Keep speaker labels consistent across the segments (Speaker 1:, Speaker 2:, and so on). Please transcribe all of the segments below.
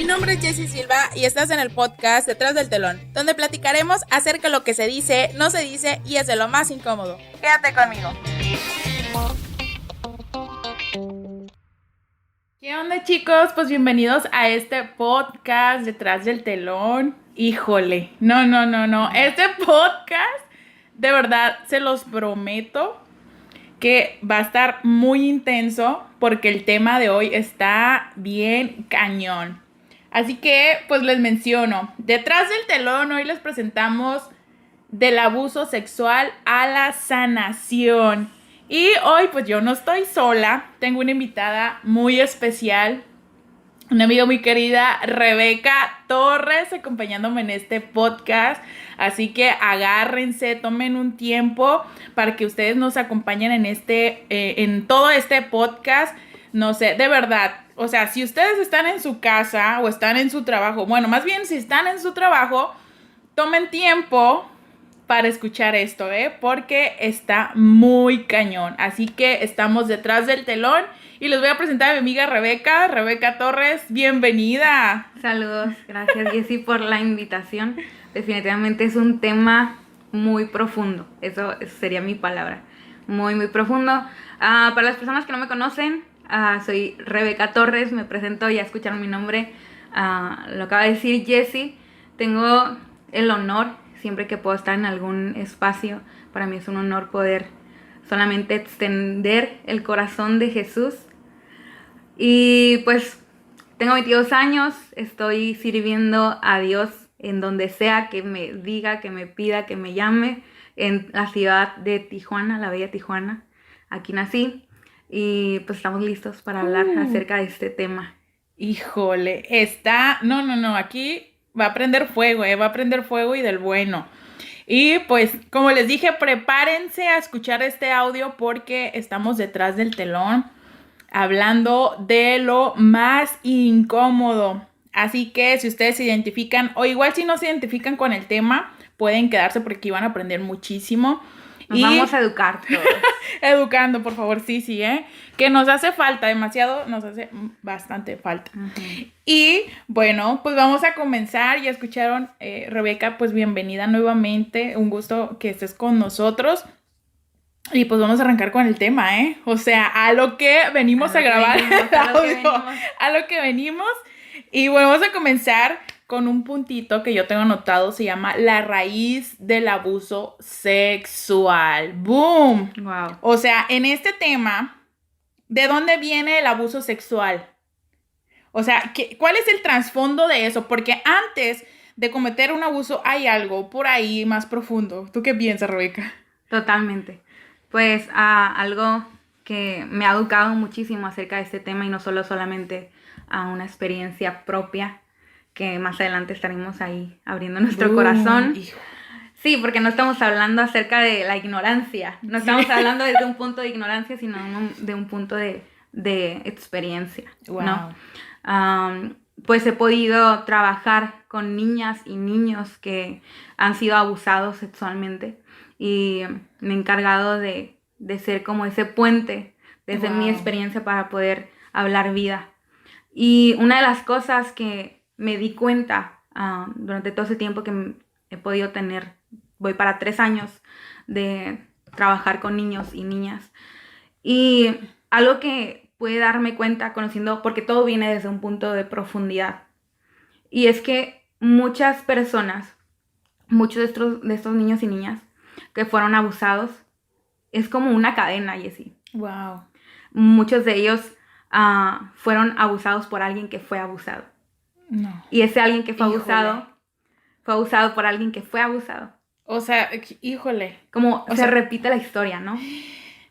Speaker 1: Mi nombre es Jessie Silva y estás en el podcast Detrás del Telón, donde platicaremos acerca de lo que se dice, no se dice y es de lo más incómodo. Quédate conmigo. ¿Qué onda, chicos? Pues bienvenidos a este podcast Detrás del Telón. Híjole, no. Este podcast, de verdad, se los prometo que va a estar muy intenso porque el tema de hoy está bien cañón. Así que, pues les menciono, Detrás del Telón hoy les presentamos del abuso sexual a la sanación. Y hoy pues yo no estoy sola, tengo una invitada muy especial, una amiga muy querida, Rebeca Torres, acompañándome en este podcast. Así que agárrense, tomen un tiempo para que ustedes nos acompañen en todo este podcast. No sé, de verdad, o sea, si ustedes están en su casa o están en su trabajo, bueno, más bien si están en su trabajo, tomen tiempo para escuchar esto, porque está muy cañón. Así que estamos detrás del telón y les voy a presentar a mi amiga Rebeca Torres. Bienvenida.
Speaker 2: Saludos, gracias Jessie por la invitación. Definitivamente es un tema muy profundo, eso sería mi palabra, muy profundo. Para las personas que no me conocen, soy Rebeca Torres, me presento, ya escucharon mi nombre, lo acaba de decir Jessie. Tengo el honor, siempre que puedo estar en algún espacio, para mí es un honor poder solamente extender el corazón de Jesús. Y pues tengo 22 años, estoy sirviendo a Dios en donde sea que me diga, que me pida, que me llame, en la ciudad de Tijuana, la bella Tijuana. Aquí nací y pues estamos listos para hablar acerca de este tema.
Speaker 1: Híjole, no, aquí va a prender fuego, va a prender fuego y del bueno. Y pues, como les dije, prepárense a escuchar este audio porque estamos detrás del telón hablando de lo más incómodo. Así que si ustedes se identifican, o igual si no se identifican con el tema, pueden quedarse porque aquí van a aprender muchísimo.
Speaker 2: Nos vamos a educar todos.
Speaker 1: Educando, por favor, sí, que nos hace falta demasiado, nos hace bastante falta. Uh-huh. Y bueno, pues vamos a comenzar. Ya escucharon, Rebeca, pues bienvenida nuevamente, un gusto que estés con nosotros. Y pues vamos a arrancar con el tema, o sea, a lo que venimos a grabar el audio, a lo que venimos. Y bueno, vamos a comenzar con un puntito que yo tengo anotado, se llama la raíz del abuso sexual. ¡Boom!
Speaker 2: Wow.
Speaker 1: O sea, en este tema, ¿de dónde viene el abuso sexual? O sea, ¿cuál es el trasfondo de eso? Porque antes de cometer un abuso hay algo por ahí más profundo. ¿Tú qué piensas, Rebeca?
Speaker 2: Totalmente. Pues algo que me ha educado muchísimo acerca de este tema y no solamente a una experiencia propia, que más adelante estaremos ahí abriendo nuestro corazón. Hijo. Sí, porque no estamos hablando acerca de la ignorancia, no estamos hablando desde un punto de ignorancia, sino de un punto de experiencia.
Speaker 1: Wow.
Speaker 2: ¿No? Pues he podido trabajar con niñas y niños que han sido abusados sexualmente y me he encargado de ser como ese puente desde mi experiencia para poder hablar vida. Y una de las cosas que me di cuenta durante todo ese tiempo que he podido tener, voy para 3 años de trabajar con niños y niñas, y algo que pude darme cuenta conociendo, porque todo viene desde un punto de profundidad, y es que muchas personas, muchos de estos niños y niñas que fueron abusados, es como una cadena, Jessie.
Speaker 1: Wow.
Speaker 2: Muchos de ellos fueron abusados por alguien que fue abusado.
Speaker 1: No.
Speaker 2: Y ese alguien que fue abusado, fue abusado por alguien que fue abusado.
Speaker 1: O sea, híjole.
Speaker 2: Como se repite la historia, ¿no?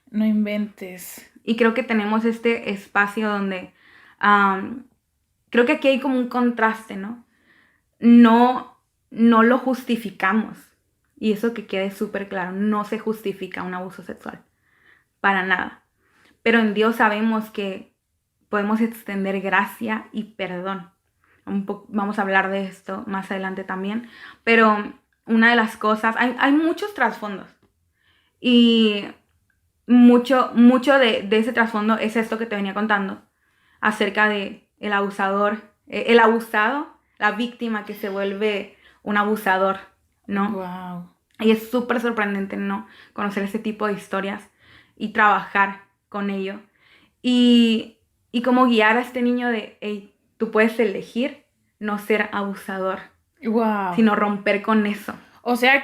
Speaker 1: No inventes.
Speaker 2: Y creo que tenemos este espacio donde creo que aquí hay como un contraste, ¿no? No lo justificamos. Y eso que quede súper claro, no se justifica un abuso sexual. Para nada. Pero en Dios sabemos que podemos extender gracia y perdón. Vamos a hablar de esto más adelante también. Pero una de las cosas, hay muchos trasfondos. Y mucho de ese trasfondo es esto que te venía contando. Acerca de el abusador el abusado, la víctima que se vuelve un abusador, ¿no?
Speaker 1: Wow.
Speaker 2: Y es súper sorprendente, ¿no? Conocer ese tipo de historias y trabajar con ello. Y cómo guiar a este niño de, hey, tú puedes elegir no ser abusador,
Speaker 1: Wow.
Speaker 2: sino romper con eso.
Speaker 1: O sea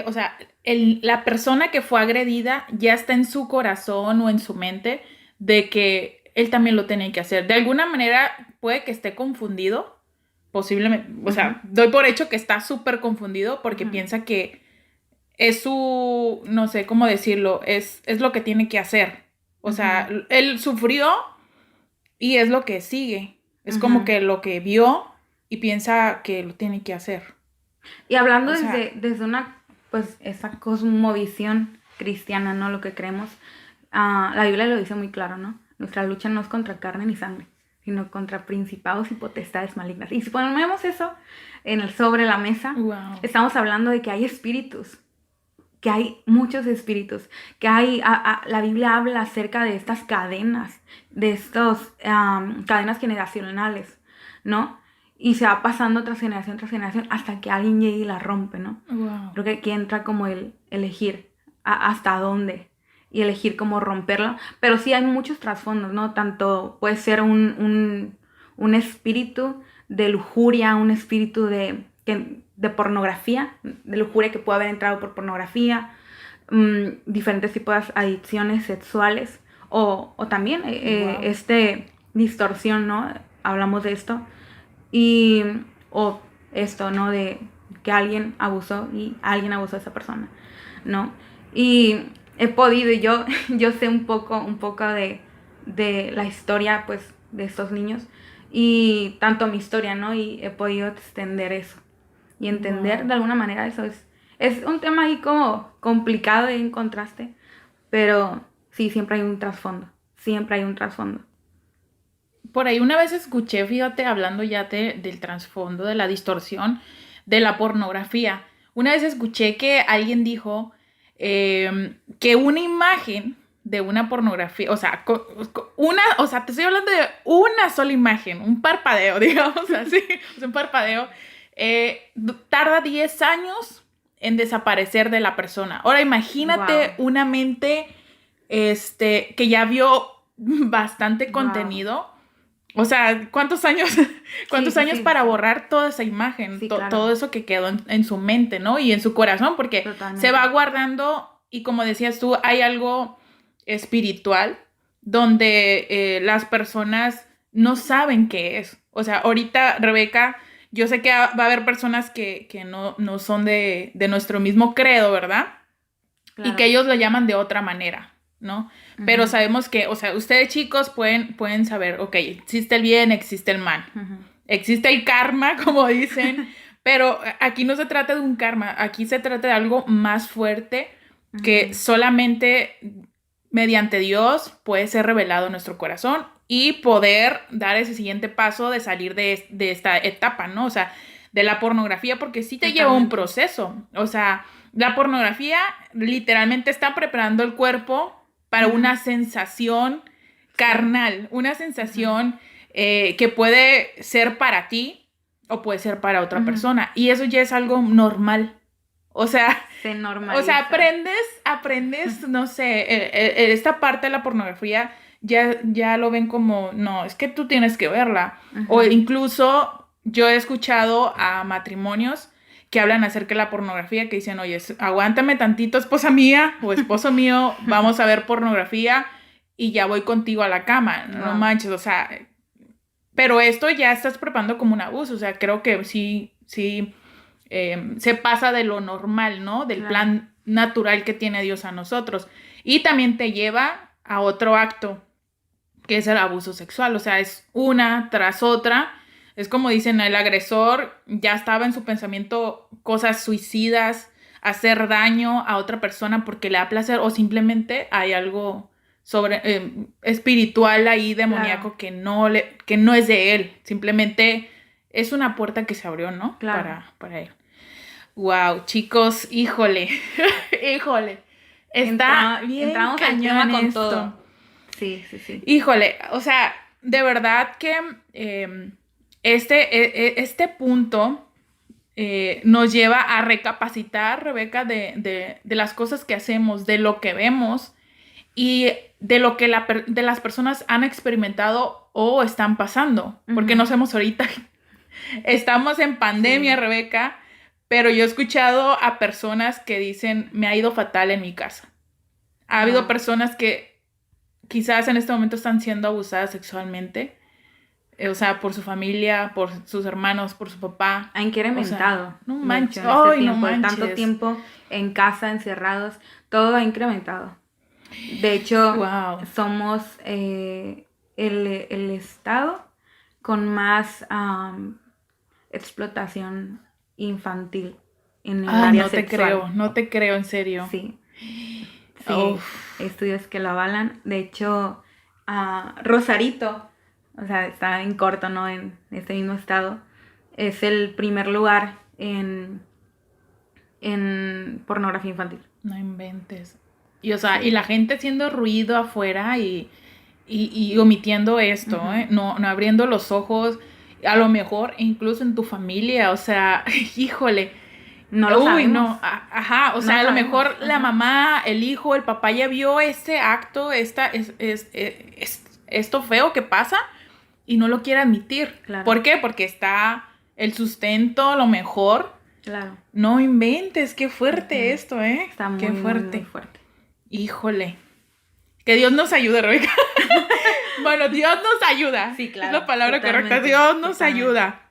Speaker 1: o sea, la persona que fue agredida ya está en su corazón o en su mente de que él también lo tiene que hacer. De alguna manera puede que esté confundido, posiblemente, o sea, doy por hecho que está súper confundido porque piensa que es su, no sé cómo decirlo, es lo que tiene que hacer. O sea, él sufrió y es lo que sigue. Es como que lo que vio y piensa que lo tiene que hacer.
Speaker 2: Y hablando
Speaker 1: O sea,
Speaker 2: desde una, pues, esa cosmovisión cristiana, ¿no? Lo que creemos, la Biblia lo dice muy claro, ¿no? Nuestra lucha no es contra carne ni sangre, sino contra principados y potestades malignas. Y si ponemos eso sobre la mesa,
Speaker 1: wow.
Speaker 2: estamos hablando de que hay espíritus, que hay muchos espíritus, que hay, la Biblia habla acerca de estas cadenas, de estas cadenas generacionales, ¿no? Y se va pasando tras generación hasta que alguien llegue y la rompe, ¿no?
Speaker 1: Wow.
Speaker 2: Creo que aquí entra como el elegir hasta dónde y elegir cómo romperlo. Pero sí hay muchos trasfondos, ¿no? Tanto puede ser un espíritu de lujuria, un espíritu de pornografía, de lujuria que puede haber entrado por pornografía, diferentes tipos de adicciones sexuales o también distorsión, ¿no? Hablamos de esto. O esto, ¿no? De que alguien abusó y alguien abusó de esa persona, ¿no? Y he podido, yo sé un poco de la historia, pues, de estos niños y tanto mi historia, ¿no? Y he podido extender eso y entender de alguna manera eso. Es un tema ahí como complicado y en contraste, pero sí, siempre hay un trasfondo, siempre hay un trasfondo.
Speaker 1: Por ahí una vez escuché, fíjate, hablando ya del trasfondo, de la distorsión, de la pornografía. Una vez escuché que alguien dijo que una imagen de una pornografía, o sea, te estoy hablando de una sola imagen, un parpadeo, digamos así, o sea, un parpadeo, tarda 10 años en desaparecer de la persona. Ahora imagínate una mente que ya vio bastante contenido. O sea, ¿cuántos años para borrar toda esa imagen?
Speaker 2: Sí, claro.
Speaker 1: Todo eso que quedó en su mente, ¿no? Y en su corazón, porque
Speaker 2: Totalmente.
Speaker 1: se va guardando y como decías tú, hay algo espiritual donde las personas no saben qué es. O sea, ahorita, Rebeca, yo sé que va a haber personas que no son de nuestro mismo credo, ¿verdad? Claro. Y que ellos lo llaman de otra manera, ¿no? Pero sabemos que, o sea, ustedes chicos pueden saber, ok, existe el bien, existe el mal, existe el karma, como dicen, pero aquí no se trata de un karma, aquí se trata de algo más fuerte que solamente mediante Dios puede ser revelado en nuestro corazón y poder dar ese siguiente paso de salir de esta etapa, ¿no? O sea, de la pornografía, porque sí te lleva un proceso, o sea, la pornografía literalmente está preparando el cuerpo para una sensación carnal, una sensación que puede ser para ti o puede ser para otra persona. Y eso ya es algo normal. O sea,
Speaker 2: se normaliza.
Speaker 1: O sea, aprendes, no sé, esta parte de la pornografía ya lo ven como, no, es que tú tienes que verla. O incluso yo he escuchado a matrimonios que hablan acerca de la pornografía, que dicen, oye, aguántame tantito, esposa mía o esposo mío, vamos a ver pornografía y ya voy contigo a la cama, no manches, o sea, pero esto ya estás preparando como un abuso, o sea, creo que sí, se pasa de lo normal, ¿no? Del plan natural que tiene Dios a nosotros. Y también te lleva a otro acto, que es el abuso sexual, o sea, es una tras otra. Es como dicen, el agresor ya estaba en su pensamiento cosas suicidas, hacer daño a otra persona porque le da placer o simplemente hay algo espiritual ahí, demoníaco, que no es de él. Simplemente es una puerta que se abrió, ¿no?
Speaker 2: Claro.
Speaker 1: Para él. Wow, chicos, híjole. Está bien
Speaker 2: entramos al tema con todo. Sí.
Speaker 1: Híjole, o sea, de verdad que este punto nos lleva a recapacitar, Rebeca, de las cosas que hacemos, de lo que vemos y de lo que de las personas han experimentado o están pasando. Porque no sabemos ahorita, estamos en pandemia, sí, Rebeca, pero yo he escuchado a personas que dicen, me ha ido fatal en mi casa. Ha habido personas que quizás en este momento están siendo abusadas sexualmente, o sea, por su familia, por sus hermanos, por su papá.
Speaker 2: Ha incrementado.
Speaker 1: O sea, no manches.
Speaker 2: Ay, no manches. Tanto tiempo en casa, encerrados, todo ha incrementado. De hecho, somos el estado con más explotación infantil en el área sexual.
Speaker 1: No te creo, en serio.
Speaker 2: Sí. Estudios que lo avalan. De hecho, Rosarito, o sea, está en corto, ¿no? En este mismo estado, es el primer lugar en pornografía infantil.
Speaker 1: No inventes. Y, o sea, y la gente haciendo ruido afuera y omitiendo esto, no abriendo los ojos, a lo mejor incluso en tu familia, o sea, híjole.
Speaker 2: No lo sabemos.
Speaker 1: No, ajá, o sea, a lo mejor la mamá, el hijo, el papá ya vio ese acto, esto feo que pasa y no lo quiere admitir.
Speaker 2: Claro.
Speaker 1: ¿Por qué? Porque está el sustento, a lo mejor.
Speaker 2: Claro.
Speaker 1: No inventes, qué fuerte esto, ¿eh?
Speaker 2: Está muy,
Speaker 1: qué fuerte.
Speaker 2: Muy fuerte.
Speaker 1: Híjole. Que Dios nos ayude, Rebeca. Bueno, Dios nos ayuda.
Speaker 2: Sí, claro.
Speaker 1: Es la palabra correcta. Dios nos ayuda.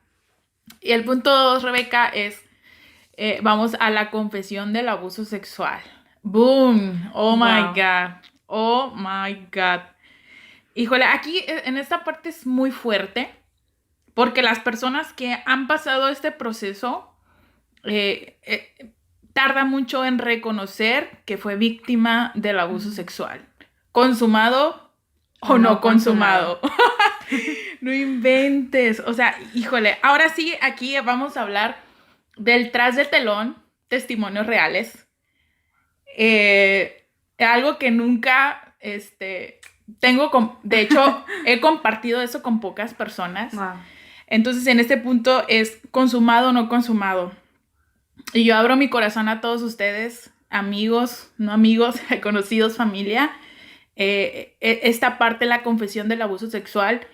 Speaker 1: Y el punto 2, Rebeca, es, vamos a la confesión del abuso sexual. ¡Boom! ¡Oh, my God! ¡Oh, my God! Híjole, aquí en esta parte es muy fuerte porque las personas que han pasado este proceso tarda mucho en reconocer que fue víctima del abuso sexual. Consumado o no consumado. No inventes. O sea, híjole. Ahora sí, aquí vamos a hablar del tras del telón, testimonios reales. Algo que nunca tengo, de hecho, he compartido eso con pocas personas.
Speaker 2: Wow.
Speaker 1: Entonces, en este punto es consumado o no consumado. Y yo abro mi corazón a todos ustedes, amigos, no amigos, conocidos, familia. Esta parte de la confesión del abuso sexual.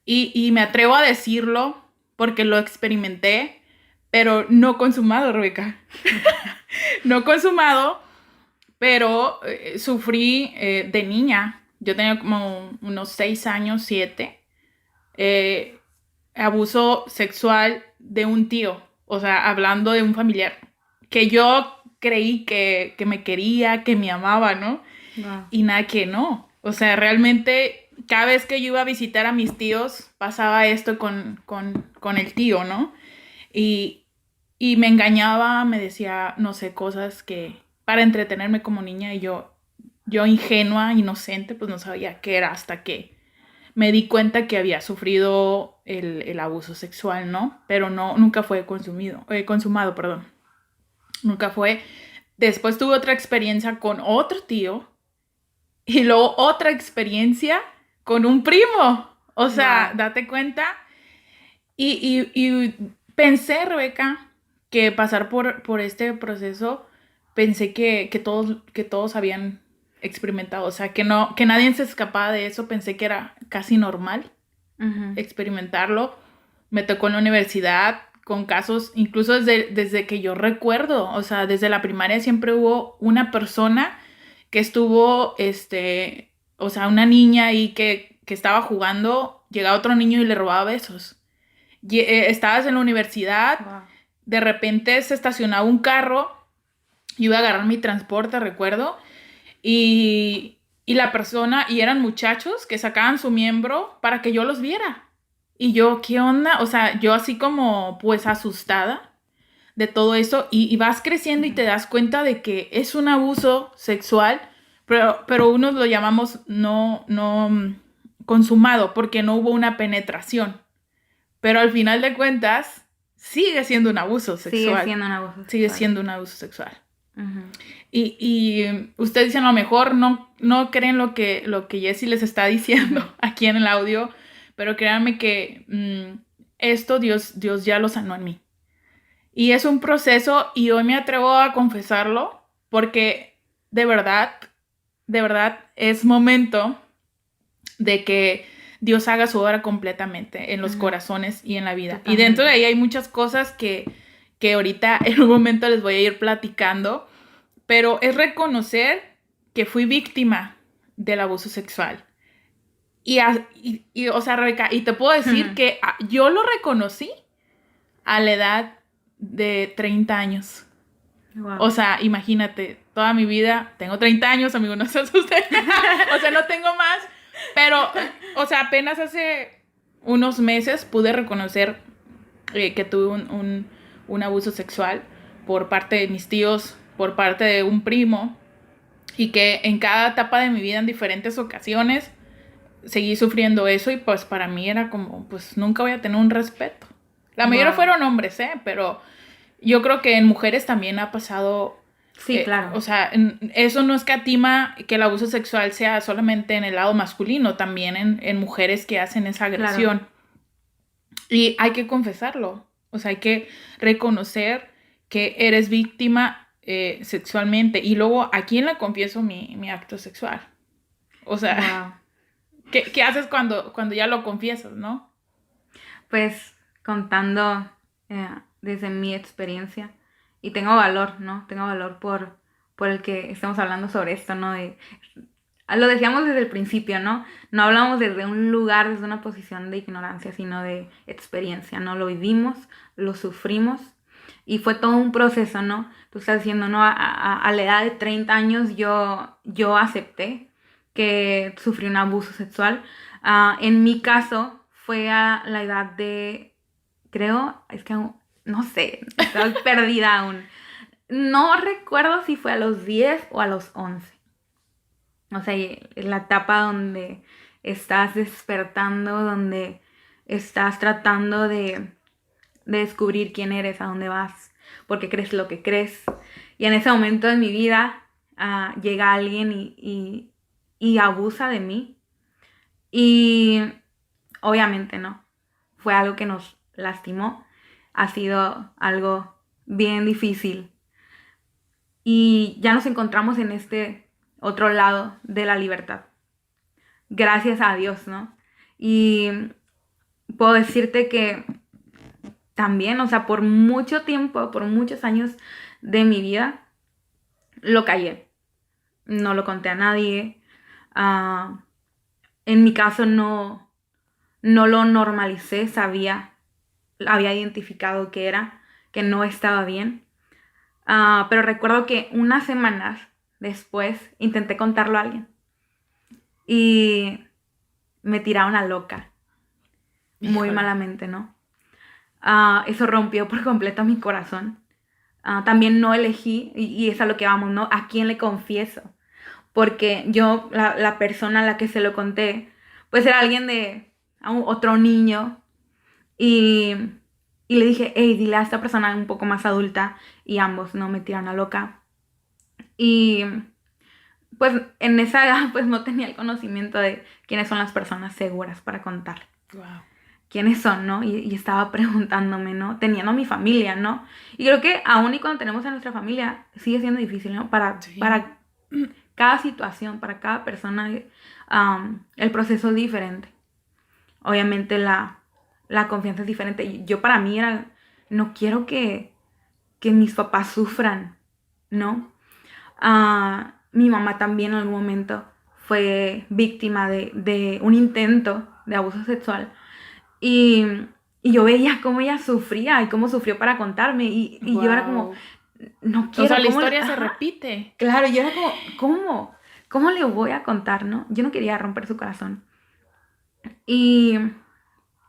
Speaker 1: Y me atrevo a decirlo porque lo experimenté, pero no consumado, Rebeca. No consumado, pero sufrí de niña. Yo tenía como unos 6 años, 7. Abuso sexual de un tío. O sea, hablando de un familiar. Que yo creí que me quería, que me amaba, ¿no?
Speaker 2: Wow.
Speaker 1: Y nada que no. O sea, realmente cada vez que yo iba a visitar a mis tíos, pasaba esto con el tío, ¿no? Y me engañaba, me decía, no sé, cosas que para entretenerme como niña, y yo ingenua, inocente, pues no sabía qué era hasta que me di cuenta que había sufrido el abuso sexual, ¿no? Pero nunca fue consumado, perdón. Nunca fue. Después tuve otra experiencia con otro tío y luego otra experiencia con un primo. O sea, date cuenta. Y pensé, Rebeca, que pasar por este proceso, pensé que todos habían experimentado, o sea, que nadie se escapaba de eso. Pensé que era casi normal experimentarlo. Me tocó en la universidad con casos, incluso desde que yo recuerdo, o sea, desde la primaria siempre hubo una persona que estuvo, o sea, una niña ahí que estaba jugando, llegaba otro niño y le robaba besos. Estabas en la universidad, wow. De repente se estacionaba un carro, yo iba a agarrar mi transporte, recuerdo, y la persona, y eran muchachos que sacaban su miembro para que yo los viera. Y yo, ¿qué onda? O sea, yo así como pues asustada de todo eso, y vas creciendo y te das cuenta de que es un abuso sexual, pero unos lo llamamos no consumado porque no hubo una penetración. Pero al final de cuentas, sigue siendo un abuso sexual. Sigue siendo un abuso sexual. Uh-huh. Y ustedes dicen, a lo mejor no creen lo que Jessie les está diciendo aquí en el audio, pero créanme que esto Dios ya lo sanó en mí. Y es un proceso y hoy me atrevo a confesarlo porque de verdad es momento de que Dios haga su obra completamente en los corazones y en la vida.
Speaker 2: Totalmente.
Speaker 1: Y dentro de ahí hay muchas cosas que ahorita en un momento les voy a ir platicando, pero es reconocer que fui víctima del abuso sexual. O sea, Rebeca, y te puedo decir que yo lo reconocí a la edad de 30 años.
Speaker 2: Wow.
Speaker 1: O sea, imagínate, toda mi vida, tengo 30 años, amigo, no se asusten. O sea, no tengo más. Pero, o sea, apenas hace unos meses pude reconocer que tuve un abuso sexual por parte de mis tíos, por parte de un primo, y que en cada etapa de mi vida, en diferentes ocasiones, seguí sufriendo eso y pues para mí era como, pues nunca voy a tener un respeto. La mayoría fueron hombres, pero yo creo que en mujeres también ha pasado.
Speaker 2: Sí, claro.
Speaker 1: O sea, eso no escatima que el abuso sexual sea solamente en el lado masculino, también en mujeres que hacen esa agresión. Claro. Y hay que confesarlo, o sea, hay que reconocer que eres víctima sexualmente. Y luego, ¿a quién le confieso mi acto sexual? O sea, wow. ¿Qué haces cuando ya lo confiesas, no?
Speaker 2: Pues contando desde mi experiencia, y tengo valor, ¿no? Tengo valor por el que estamos hablando sobre esto, ¿no? Lo decíamos desde el principio, ¿no? No hablamos desde un lugar, desde una posición de ignorancia, sino de experiencia, ¿no? Lo vivimos, lo sufrimos y fue todo un proceso, ¿no? Tú estás diciendo, ¿no? A la edad de 30 años yo acepté que sufrí un abuso sexual. En mi caso fue a la edad de, creo, es que no sé, estoy perdida aún. No recuerdo si fue a los 10 o a los 11. O sea, es la etapa donde estás despertando, donde estás tratando de descubrir quién eres, a dónde vas, por qué crees lo que crees. Y en ese momento de mi vida llega alguien y abusa de mí. Y obviamente no, fue algo que nos lastimó. Ha sido algo bien difícil. Y ya nos encontramos en este otro lado de la libertad. Gracias a Dios, ¿no? Y puedo decirte que también, o sea, por mucho tiempo, por muchos años de mi vida, lo callé. No lo conté a nadie. En mi caso no lo normalicé, había identificado que no estaba bien. Pero recuerdo que unas semanas después intenté contarlo a alguien y me tiraron a loca. Muy malamente, ¿no? Eso rompió por completo mi corazón. También no elegí, y es a lo que vamos, ¿no? ¿A quién le confieso? Porque yo, la persona a la que se lo conté, pues era alguien de otro niño. Y le dije, hey, dile a esta persona un poco más adulta. Y ambos, ¿no? Me tiraron a loca. Y pues en esa edad pues no tenía el conocimiento de quiénes son las personas seguras para contar.
Speaker 1: Wow.
Speaker 2: ¿Quiénes son, no? Y estaba preguntándome, ¿no? Teniendo a mi familia, ¿no? Y creo que aún y cuando tenemos a nuestra familia, sigue siendo difícil, ¿no? Para cada situación, para cada persona, el proceso es diferente. Obviamente la confianza es diferente. Yo para mí era, no quiero que mis papás sufran, ¿no? Mi mamá también en algún momento fue víctima de un intento de abuso sexual. Y yo veía cómo ella sufría y cómo sufrió para contarme. Y wow. Yo era como, no quiero.
Speaker 1: O sea, la historia se repite.
Speaker 2: Claro, yo era como, ¿cómo le voy a contar, no? Yo no quería romper su corazón. Y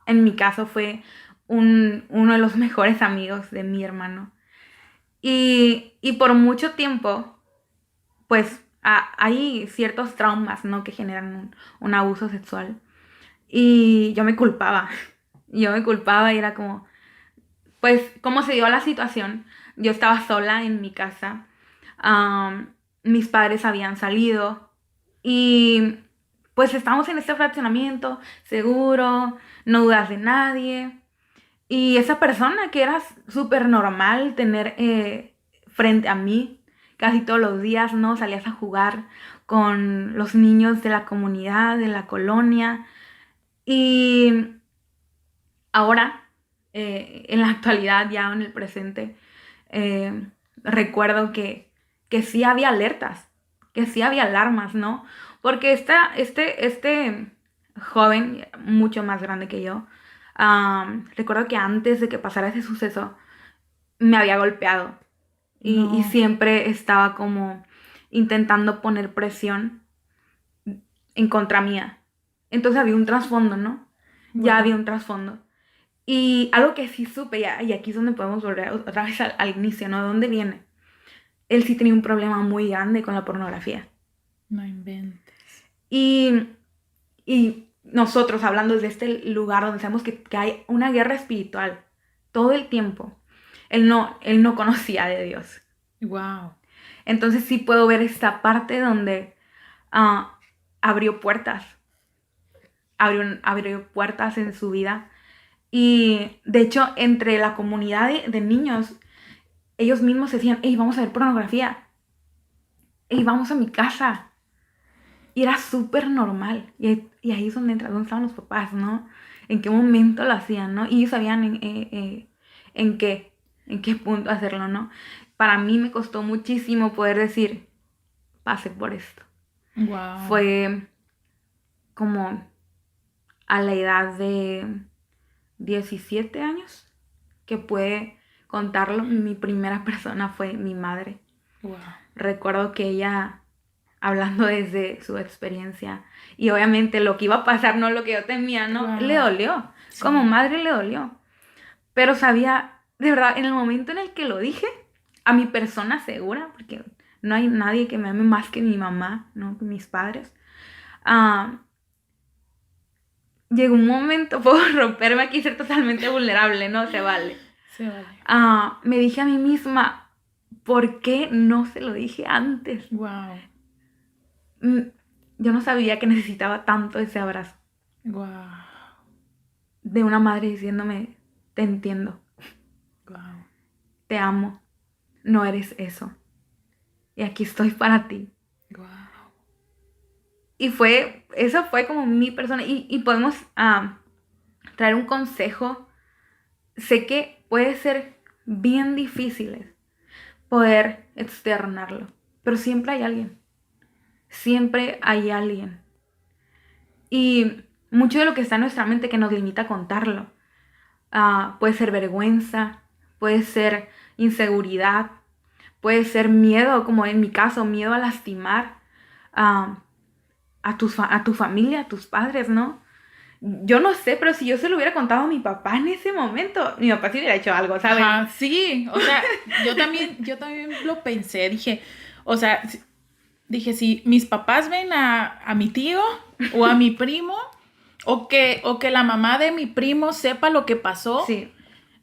Speaker 2: en mi caso fue uno de los mejores amigos de mi hermano. Y por mucho tiempo, pues hay ciertos traumas, ¿no? Que generan un abuso sexual. Y yo me culpaba. Y era como, pues, ¿cómo se dio la situación? Yo estaba sola en mi casa. Mis padres habían salido. Y pues estábamos en este fraccionamiento, seguro, no dudas de nadie. Y esa persona que era súper normal tener frente a mí casi todos los días, ¿no? Salías a jugar con los niños de la comunidad, de la colonia. Y ahora, en la actualidad, ya en el presente, recuerdo que sí había alertas, que sí había alarmas, ¿no? Porque este joven, mucho más grande que yo, recuerdo que antes de que pasara ese suceso, me había golpeado. Y siempre estaba como intentando poner presión en contra mía. Entonces había un trasfondo, ¿no? Ya había un trasfondo. Y algo que sí supe, y aquí es donde podemos volver otra vez al inicio, ¿no? ¿De dónde viene? Él sí tenía un problema muy grande con la pornografía.
Speaker 1: No inventes.
Speaker 2: Y nosotros, hablando desde este lugar donde sabemos que hay una guerra espiritual todo el tiempo, él no conocía de Dios.
Speaker 1: Wow.
Speaker 2: Entonces sí puedo ver esta parte donde abrió puertas. Abrió puertas en su vida. Y de hecho, entre la comunidad de niños, ellos mismos decían, hey, vamos a ver pornografía. Hey, vamos a mi casa. Y era súper normal. Y ahí es donde estaban los papás, ¿no? En qué momento lo hacían, ¿no? Y ellos sabían en qué punto hacerlo, ¿no? Para mí me costó muchísimo poder decir, pase por esto.
Speaker 1: Wow.
Speaker 2: Fue como a la edad de 17 años que pude contarlo. Mi primera persona fue mi madre.
Speaker 1: Wow.
Speaker 2: Recuerdo que ella, hablando desde su experiencia, y obviamente lo que iba a pasar, no lo que yo temía, ¿no?
Speaker 1: Wow.
Speaker 2: Le dolió.
Speaker 1: Sí.
Speaker 2: Como madre le dolió. Pero sabía, de verdad, en el momento en el que lo dije, a mi persona segura, porque no hay nadie que me ame más que mi mamá, ¿no? Que mis padres. Llegó un momento, puedo romperme aquí y ser totalmente vulnerable, ¿no? Se vale.
Speaker 1: Se vale.
Speaker 2: Me dije a mí misma, ¿por qué no se lo dije antes?
Speaker 1: Wow.
Speaker 2: Yo no sabía que necesitaba tanto ese abrazo.
Speaker 1: Wow.
Speaker 2: De una madre diciéndome, te entiendo.
Speaker 1: Wow.
Speaker 2: Te amo. No eres eso. Y aquí estoy para ti.
Speaker 1: Wow.
Speaker 2: Y eso fue como mi persona. Y podemos traer un consejo. Sé que puede ser bien difícil poder externarlo. Pero siempre hay alguien. Siempre hay alguien. Y mucho de lo que está en nuestra mente que nos limita a contarlo. Puede ser vergüenza. Puede ser inseguridad. Puede ser miedo, como en mi caso, miedo a lastimar a tu familia, a tus padres, ¿no? Yo no sé, pero si yo se lo hubiera contado a mi papá en ese momento, mi papá sí hubiera hecho algo, ¿sabes?
Speaker 1: Ajá, sí, o sea, yo también lo pensé, dije, si mis papás ven a mi tío o a mi primo, o que la mamá de mi primo sepa lo que pasó,
Speaker 2: Sí.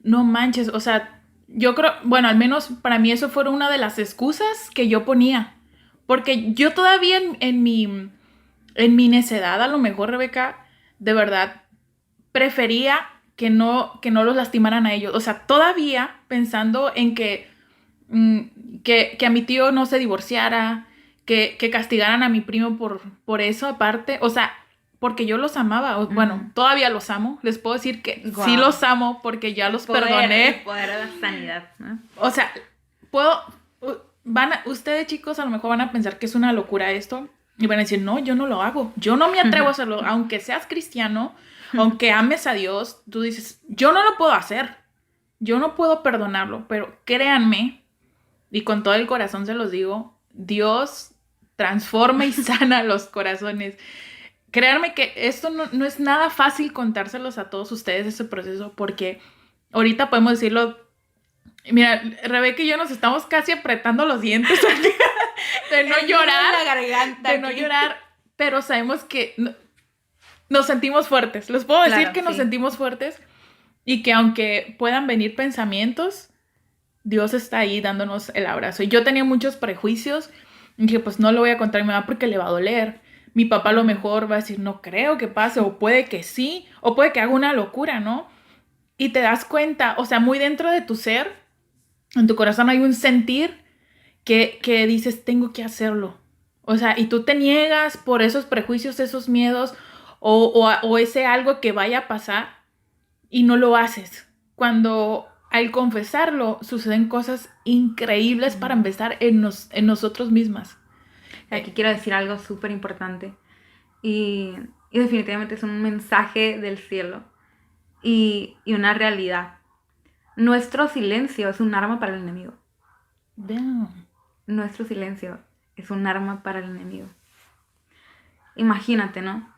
Speaker 1: No manches, o sea, yo creo, bueno, al menos para mí eso fue una de las excusas que yo ponía, porque yo todavía en mi necedad, a lo mejor, Rebeca, de verdad, prefería que no los lastimaran a ellos. O sea, todavía pensando en que a mi tío no se divorciara, que castigaran a mi primo por eso aparte. O sea, porque yo los amaba. Bueno, todavía los amo. Les puedo decir que sí los amo porque ya los perdoné.
Speaker 2: El poder de la sanidad, ¿no?
Speaker 1: O sea, ustedes, chicos, a lo mejor van a pensar que es una locura esto. Y van a decir, no, yo no lo hago. Yo no me atrevo a hacerlo. Aunque seas cristiano, aunque ames a Dios, tú dices, yo no lo puedo hacer. Yo no puedo perdonarlo. Pero créanme, y con todo el corazón se los digo, Dios transforma y sana los corazones. Créanme que esto no es nada fácil contárselos a todos ustedes, ese proceso, porque ahorita podemos decirlo. Mira, Rebeca y yo nos estamos casi apretando los dientes de no llorar,
Speaker 2: la garganta
Speaker 1: de no llorar, pero sabemos que nos sentimos fuertes. Les puedo decir que nos sentimos fuertes y que aunque puedan venir pensamientos, Dios está ahí dándonos el abrazo. Y yo tenía muchos prejuicios y dije, pues no lo voy a contar a mi mamá porque le va a doler. Mi papá a lo mejor va a decir, no creo que pase, o puede que sí, o puede que haga una locura, ¿no? y te das cuenta, o sea, muy dentro de tu ser, en tu corazón hay un sentir que dices, tengo que hacerlo. O sea, y tú te niegas por esos prejuicios, esos miedos o ese algo que vaya a pasar y no lo haces. Cuando al confesarlo suceden cosas increíbles para empezar en nosotros mismas.
Speaker 2: Aquí quiero decir algo súper importante y definitivamente es un mensaje del cielo y una realidad. Nuestro silencio es un arma para el enemigo.
Speaker 1: Damn.
Speaker 2: Nuestro silencio es un arma para el enemigo. Imagínate, ¿no?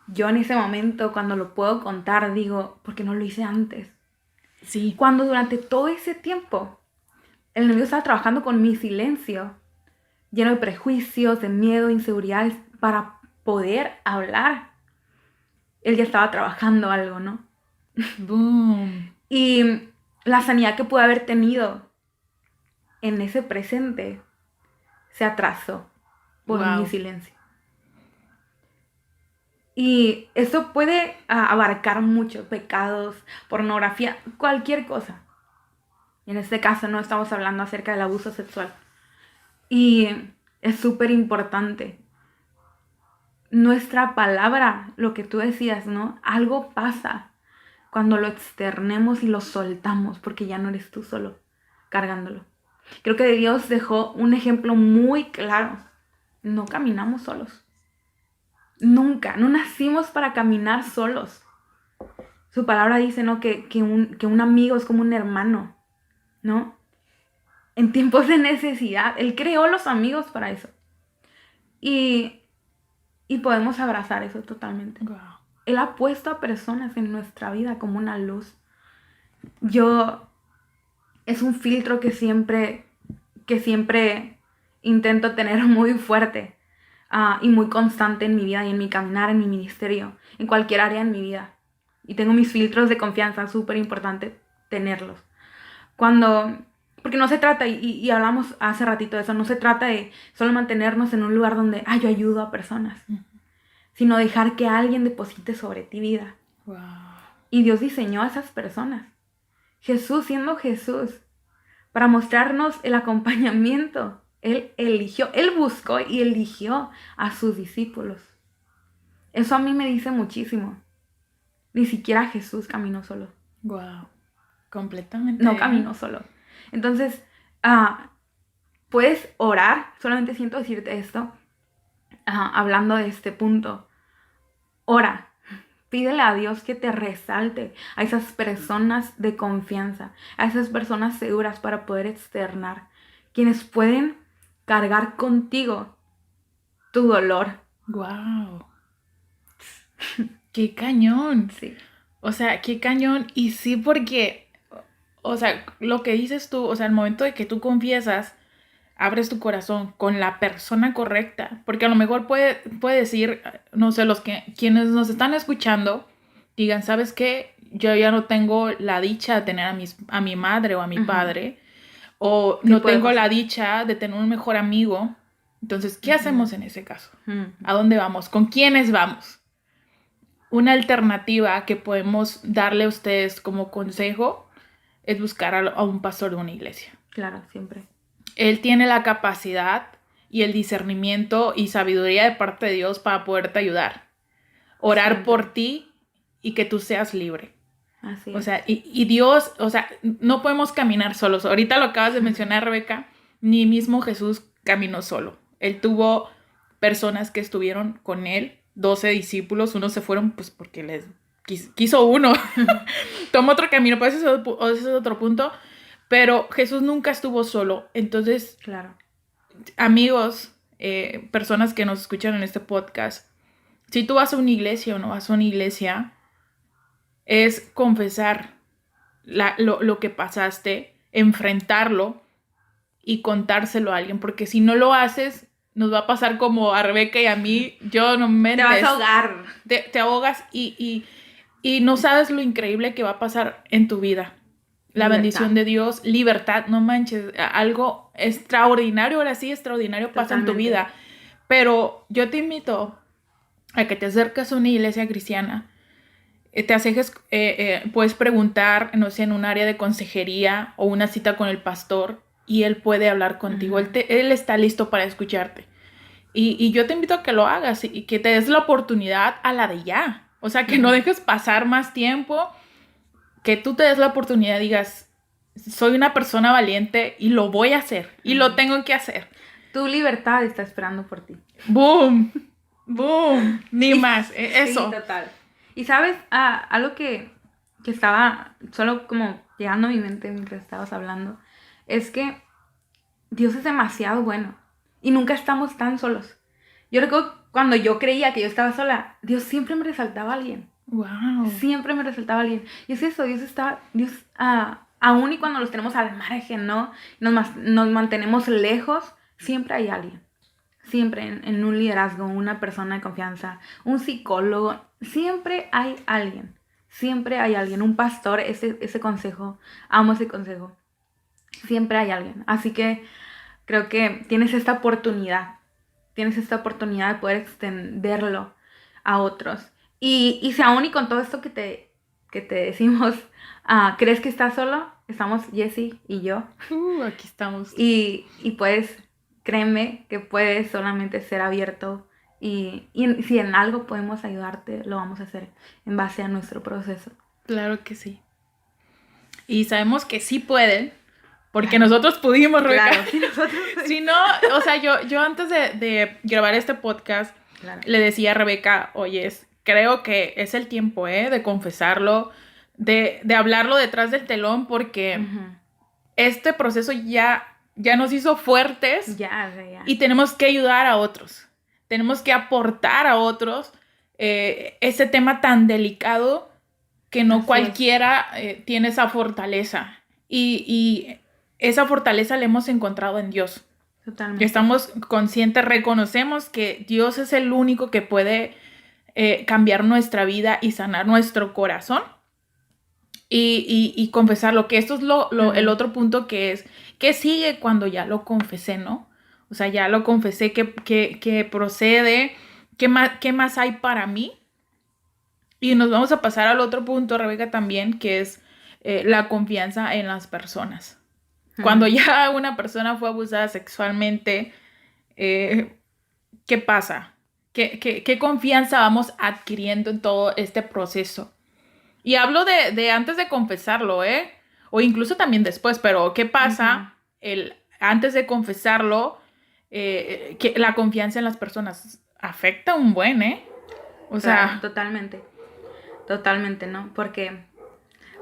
Speaker 2: Yo en ese momento, cuando lo puedo contar, digo, ¿por qué no lo hice antes?
Speaker 1: Sí.
Speaker 2: Cuando durante todo ese tiempo el enemigo estaba trabajando con mi silencio, lleno de prejuicios, de miedo, inseguridades, para poder hablar. Él ya estaba trabajando algo, ¿no?
Speaker 1: Boom.
Speaker 2: Y la sanidad que pude haber tenido en ese presente se atrasó por
Speaker 1: Wow.
Speaker 2: mi silencio. Y eso puede abarcar muchos pecados, pornografía, cualquier cosa. En este caso no estamos hablando acerca del abuso sexual. Y es súper importante. Nuestra palabra, lo que tú decías, ¿no? Algo pasa cuando lo externemos y lo soltamos, porque ya no eres tú solo cargándolo. Creo que Dios dejó un ejemplo muy claro. No caminamos solos. Nunca, no nacimos para caminar solos. Su palabra dice, ¿no? Que un amigo es como un hermano, ¿no? En tiempos de necesidad. Él creó los amigos para eso. Y podemos abrazar eso totalmente.
Speaker 1: Wow.
Speaker 2: Él ha puesto a personas en nuestra vida como una luz. Es un filtro que siempre intento tener muy fuerte y muy constante en mi vida y en mi caminar, en mi ministerio, en cualquier área en mi vida. Y tengo mis filtros de confianza, súper importante tenerlos. Porque no se trata, y hablamos hace ratito de eso, no se trata de solo mantenernos en un lugar donde, yo ayudo a personas, sino dejar que alguien deposite sobre ti vida.
Speaker 1: Wow.
Speaker 2: Y Dios diseñó a esas personas. Jesús, siendo Jesús, para mostrarnos el acompañamiento, Él eligió, Él buscó y eligió a sus discípulos. Eso a mí me dice muchísimo. Ni siquiera Jesús caminó solo.
Speaker 1: Wow. Completamente.
Speaker 2: No caminó solo. Entonces, puedes orar, solamente siento decirte esto, hablando de este punto. Ora, pídele a Dios que te resalte a esas personas de confianza, a esas personas seguras para poder externar, quienes pueden cargar contigo tu dolor.
Speaker 1: Wow. Qué cañón.
Speaker 2: Sí.
Speaker 1: O sea, qué cañón. Y sí, porque, o sea, lo que dices tú, o sea, el momento de que tú confiesas, abres tu corazón con la persona correcta, porque a lo mejor puede decir, no sé, quienes nos están escuchando, digan, ¿sabes qué? Yo ya no tengo la dicha de tener a mi madre o a mi padre, o no tengo la dicha de tener un mejor amigo. Entonces, ¿qué hacemos en ese caso? ¿A dónde vamos? ¿Con quiénes vamos? Una alternativa que podemos darle a ustedes como consejo es buscar a un pastor de una iglesia.
Speaker 2: Claro, siempre.
Speaker 1: Él tiene la capacidad y el discernimiento y sabiduría de parte de Dios para poderte ayudar. Orar siempre por ti y que tú seas libre.
Speaker 2: Así es.
Speaker 1: O sea, y Dios, o sea, no podemos caminar solos. Ahorita lo acabas de mencionar, Rebeca, ni mismo Jesús caminó solo. Él tuvo personas que estuvieron con él, 12 discípulos, unos se fueron pues porque les quiso uno. Tomó otro camino, pues ese es otro punto. Pero Jesús nunca estuvo solo. Entonces,
Speaker 2: claro,
Speaker 1: amigos, personas que nos escuchan en este podcast, si tú vas a una iglesia o no vas a una iglesia, es confesar lo que pasaste, enfrentarlo y contárselo a alguien. Porque si no lo haces, nos va a pasar como a Rebeca y a mí. Yo no me
Speaker 2: te vas a ahogar.
Speaker 1: Te ahogas y no sabes lo increíble que va a pasar en tu vida. La libertad. Bendición de Dios, libertad, no manches, algo extraordinario, ahora sí, extraordinario pasa en tu vida. Pero yo te invito a que te acerques a una iglesia cristiana te asejes, puedes preguntar, no sé, en un área de consejería o una cita con el pastor y él puede hablar contigo.
Speaker 2: Ujú.
Speaker 1: Él está listo para escucharte. Y yo te invito a que lo hagas y que te des la oportunidad a la de ya. O sea, que no dejes pasar más tiempo, que tú te des la oportunidad y digas, soy una persona valiente y lo voy a hacer y lo tengo que hacer.
Speaker 2: Tu libertad está esperando por ti.
Speaker 1: ¡Boom! ¡Boom! Ni
Speaker 2: Y-
Speaker 1: más. Eso.
Speaker 2: Sí, total. Y sabes, algo que estaba solo como llegando a mi mente mientras estabas hablando, es que Dios es demasiado bueno y nunca estamos tan solos. Yo recuerdo cuando yo creía que yo estaba sola, Dios siempre me resaltaba a alguien.
Speaker 1: Wow.
Speaker 2: Siempre me resaltaba a alguien. Y es eso, Dios, aún y cuando los tenemos al margen, ¿no? Nos mantenemos lejos, siempre hay alguien. Siempre en un liderazgo, una persona de confianza, un psicólogo, siempre hay alguien. Siempre hay alguien, un pastor, ese consejo, amo ese consejo. Siempre hay alguien. Así que creo que tienes esta oportunidad de poder extenderlo a otros. Y si aún y con todo esto que te decimos, crees que estás solo, estamos Jessie y yo.
Speaker 1: Aquí estamos.
Speaker 2: Y pues créeme que puedes solamente ser abierto y si en algo podemos ayudarte, lo vamos a hacer en base a nuestro proceso.
Speaker 1: Claro que sí. Y sabemos que sí pueden, porque
Speaker 2: Claro.
Speaker 1: nosotros pudimos, Rebeca.
Speaker 2: Claro, sí, nosotros.
Speaker 1: Si no, o sea, yo antes de grabar este podcast,
Speaker 2: Claro.
Speaker 1: le decía a Rebeca, oye, creo que es el tiempo, de confesarlo, de hablarlo detrás del telón, porque
Speaker 2: Ujú.
Speaker 1: este proceso ya nos hizo fuertes
Speaker 2: Ya.
Speaker 1: y tenemos que ayudar a otros. Tenemos que aportar a otros ese tema tan delicado que no
Speaker 2: Así es.
Speaker 1: cualquiera tiene esa fortaleza. Y esa fortaleza la hemos encontrado en Dios.
Speaker 2: Totalmente.
Speaker 1: Estamos conscientes, reconocemos que Dios es el único que puede cambiar nuestra vida y sanar nuestro corazón. Y confesarlo, que esto es el otro punto que es, ¿qué sigue cuando ya lo confesé, no? O sea, ya lo confesé, que procede, ¿qué más hay para mí? Y nos vamos a pasar al otro punto, Rebeca, también, que es la confianza en las personas. Cuando ya una persona fue abusada sexualmente, ¿qué pasa? ¿Qué confianza vamos adquiriendo en todo este proceso? Y hablo de antes de confesarlo, o incluso también después, pero ¿qué pasa antes de confesarlo? Que la confianza en las personas afecta un buen, O sea,
Speaker 2: Claro, totalmente, ¿no? Porque,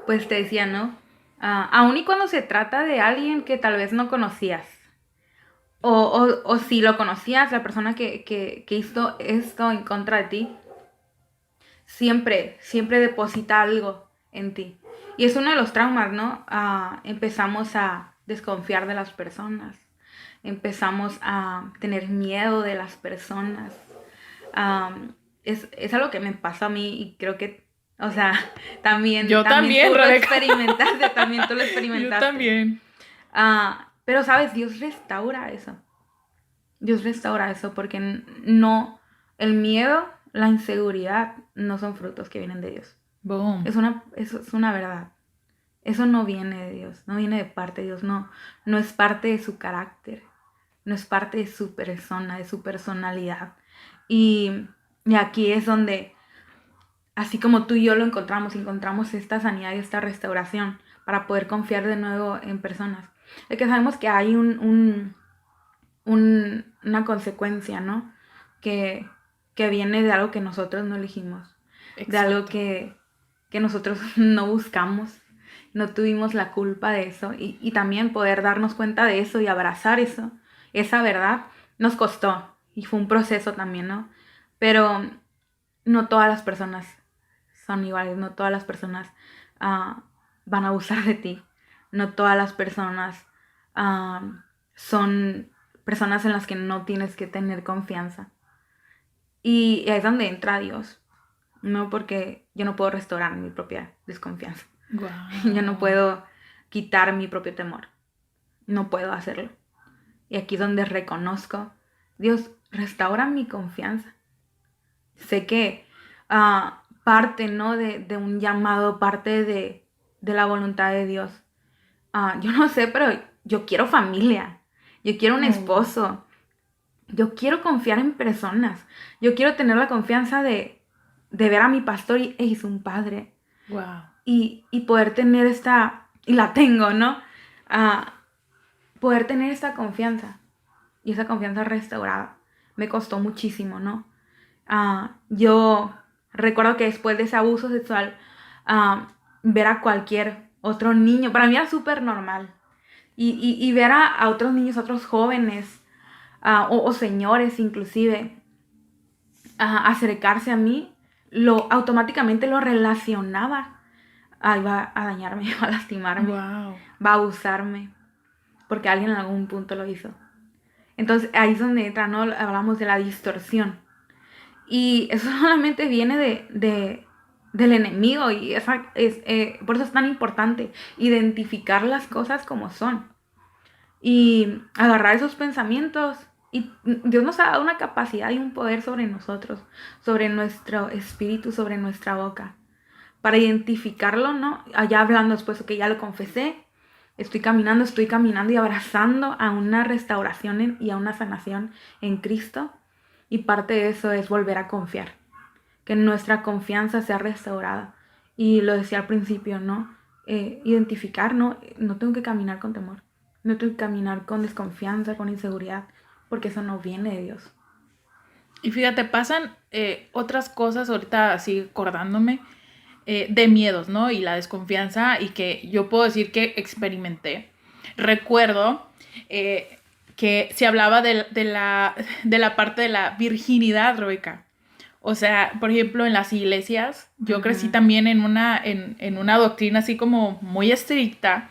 Speaker 2: pues te decía, ¿no? Aun y cuando se trata de alguien que tal vez no conocías, o si lo conocías, la persona que hizo esto en contra de ti, siempre deposita algo en ti. Y es uno de los traumas, ¿no? Empezamos a desconfiar de las personas, empezamos a tener miedo de las personas. Es algo que me pasó a mí y creo que, o sea, también
Speaker 1: Yo también,
Speaker 2: tú lo
Speaker 1: Rebeca.
Speaker 2: experimentaste, también tú lo experimentaste.
Speaker 1: Yo también.
Speaker 2: Pero, ¿sabes? Dios restaura eso. Dios restaura eso porque no, el miedo, la inseguridad no son frutos que vienen de Dios.
Speaker 1: Boom.
Speaker 2: Eso es una verdad. Eso no viene de Dios, no viene de parte de Dios, no es parte de su carácter, no es parte de su persona, de su personalidad. Y aquí es donde, así como tú y yo lo encontramos esta sanidad y esta restauración para poder confiar de nuevo en personas. Es que sabemos que hay una consecuencia, ¿no? Que viene de algo que nosotros no elegimos,
Speaker 1: Exacto.
Speaker 2: de algo que nosotros no buscamos, no tuvimos la culpa de eso y también poder darnos cuenta de eso y abrazar eso, esa verdad, nos costó y fue un proceso también, ¿no? Pero no todas las personas son iguales, no todas las personas van a abusar de ti, no todas las personas son personas en las que no tienes que tener confianza. Y es donde entra Dios, ¿no? Porque yo no puedo restaurar mi propia desconfianza.
Speaker 1: Wow.
Speaker 2: Yo no puedo quitar mi propio temor. No puedo hacerlo. Y aquí es donde reconozco, Dios, restaura mi confianza. Sé que parte, ¿no? De un llamado, parte de la voluntad de Dios. Yo no sé, pero yo quiero familia, yo quiero un esposo, yo quiero confiar en personas, yo quiero tener la confianza de ver a mi pastor y es un padre.
Speaker 1: Wow.
Speaker 2: Y poder tener y la tengo, ¿no? Poder tener esta confianza y esa confianza restaurada. Me costó muchísimo, ¿no? Yo recuerdo que después de ese abuso sexual, ver a cualquier otro niño, para mí era súper normal. Y ver a otros niños, a otros jóvenes, o señores inclusive, acercarse a mí, automáticamente lo relacionaba. Iba a dañarme, iba a lastimarme,
Speaker 1: Wow.
Speaker 2: va a abusarme, porque alguien en algún punto lo hizo. Entonces ahí es donde entra, ¿no? Hablamos de la distorsión. Y eso solamente viene del enemigo, y por eso es tan importante identificar las cosas como son y agarrar esos pensamientos. Y Dios nos ha dado una capacidad y un poder sobre nosotros, sobre nuestro espíritu, sobre nuestra boca, para identificarlo, ¿no? Allá hablando después, que ya lo confesé, estoy caminando y abrazando a una restauración y a una sanación en Cristo. Y parte de eso es volver a confiar, que nuestra confianza sea restaurada. Y lo decía al principio, ¿no? Identificar, ¿no? No tengo que caminar con temor, no tengo que caminar con desconfianza, con inseguridad, porque eso no viene de Dios.
Speaker 1: Y fíjate, pasan otras cosas ahorita así acordándome de miedos, ¿no? Y la desconfianza, y que yo puedo decir que experimenté. Recuerdo que se hablaba de la parte de la virginidad, Rebeca. O sea, por ejemplo, en las iglesias, yo crecí también en una doctrina así como muy estricta.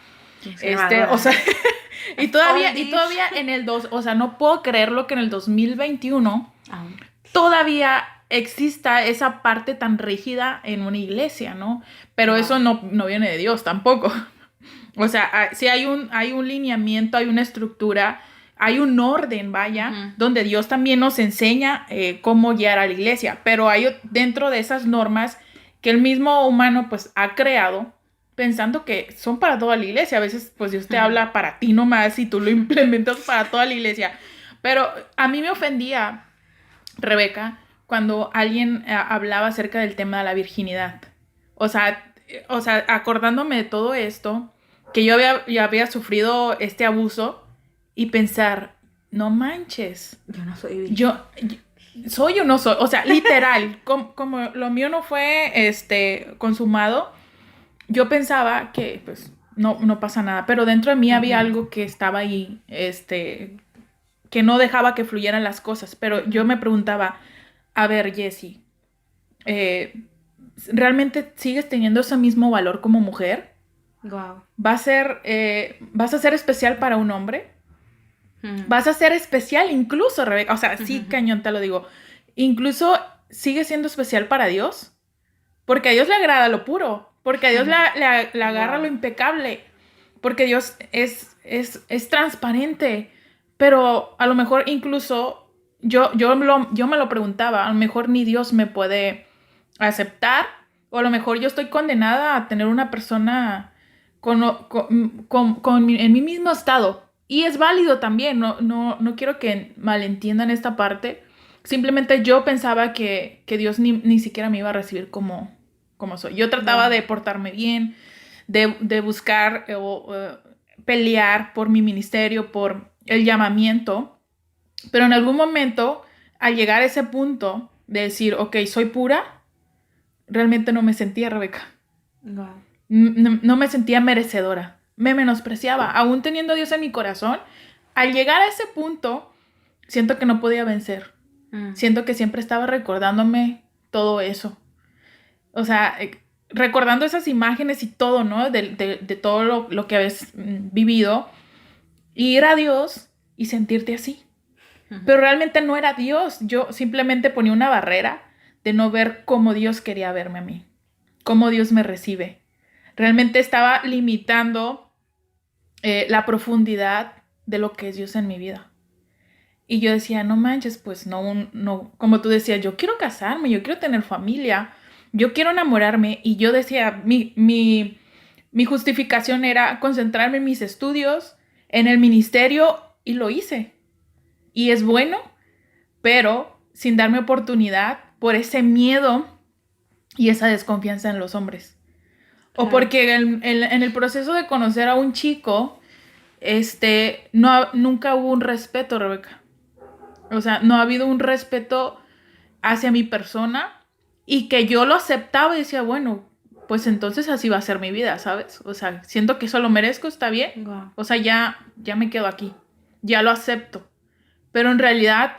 Speaker 1: O sea, y todavía o sea, no puedo creerlo que en el 2021 todavía exista esa parte tan rígida en una iglesia, ¿no? Pero eso no viene de Dios tampoco. O sea, sí hay un lineamiento, hay una estructura, hay un orden, vaya, donde Dios también nos enseña cómo guiar a la iglesia. Pero hay dentro de esas normas que el mismo humano pues ha creado, pensando que son para toda la iglesia. A veces pues Dios te habla para ti nomás y tú lo implementas para toda la iglesia. Pero a mí me ofendía, Rebeca, cuando alguien hablaba acerca del tema de la virginidad. O sea, acordándome de todo esto, que yo había sufrido este abuso, y pensar, no manches.
Speaker 2: Yo no soy virgen.
Speaker 1: Yo soy o no soy. O sea, literal, como lo mío no fue consumado, yo pensaba que pues no pasa nada. Pero dentro de mí había algo que estaba ahí, que no dejaba que fluyeran las cosas. Pero yo me preguntaba, a ver, Jessie, ¿realmente sigues teniendo ese mismo valor como mujer?
Speaker 2: Wow.
Speaker 1: ¿Vas a ser especial para un hombre? ¿Vas a ser especial incluso, Rebeca? O sea, sí, cañón, te lo digo. Incluso sigue siendo especial para Dios. Porque a Dios le agrada lo puro. Porque a Dios le agarra lo impecable. Porque Dios es transparente. Pero a lo mejor incluso yo me lo preguntaba. A lo mejor ni Dios me puede aceptar. O a lo mejor yo estoy condenada a tener una persona en mi mismo estado. Y es válido también. No quiero que malentiendan esta parte. Simplemente yo pensaba que Dios ni siquiera me iba a recibir como soy. Yo trataba de portarme bien, de buscar pelear por mi ministerio, por el llamamiento. Pero en algún momento, al llegar a ese punto de decir, ok, soy pura, realmente no me sentía, Rebeca.
Speaker 2: Wow.
Speaker 1: No me sentía merecedora. Me menospreciaba. Aún teniendo a Dios en mi corazón, al llegar a ese punto, siento que no podía vencer. Siento que siempre estaba recordándome todo eso. O sea, recordando esas imágenes y todo, ¿no? De todo lo que habías vivido. Y ir a Dios y sentirte así. Pero realmente no era Dios. Yo simplemente ponía una barrera de no ver cómo Dios quería verme a mí. Cómo Dios me recibe. Realmente estaba limitando la profundidad de lo que es Dios en mi vida. Y yo decía, no manches, pues no, como tú decías, yo quiero casarme, yo quiero tener familia, yo quiero enamorarme y yo decía, mi justificación era concentrarme en mis estudios, en el ministerio y lo hice. Y es bueno, pero sin darme oportunidad por ese miedo y esa desconfianza en los hombres. O
Speaker 2: Claro.
Speaker 1: porque en el proceso de conocer a un chico, nunca hubo un respeto, Rebeca. O sea, no ha habido un respeto hacia mi persona y que yo lo aceptaba y decía, bueno, pues entonces así va a ser mi vida, ¿sabes? O sea, siento que eso lo merezco, está bien.
Speaker 2: Wow.
Speaker 1: O sea, ya me quedo aquí, ya lo acepto. Pero en realidad,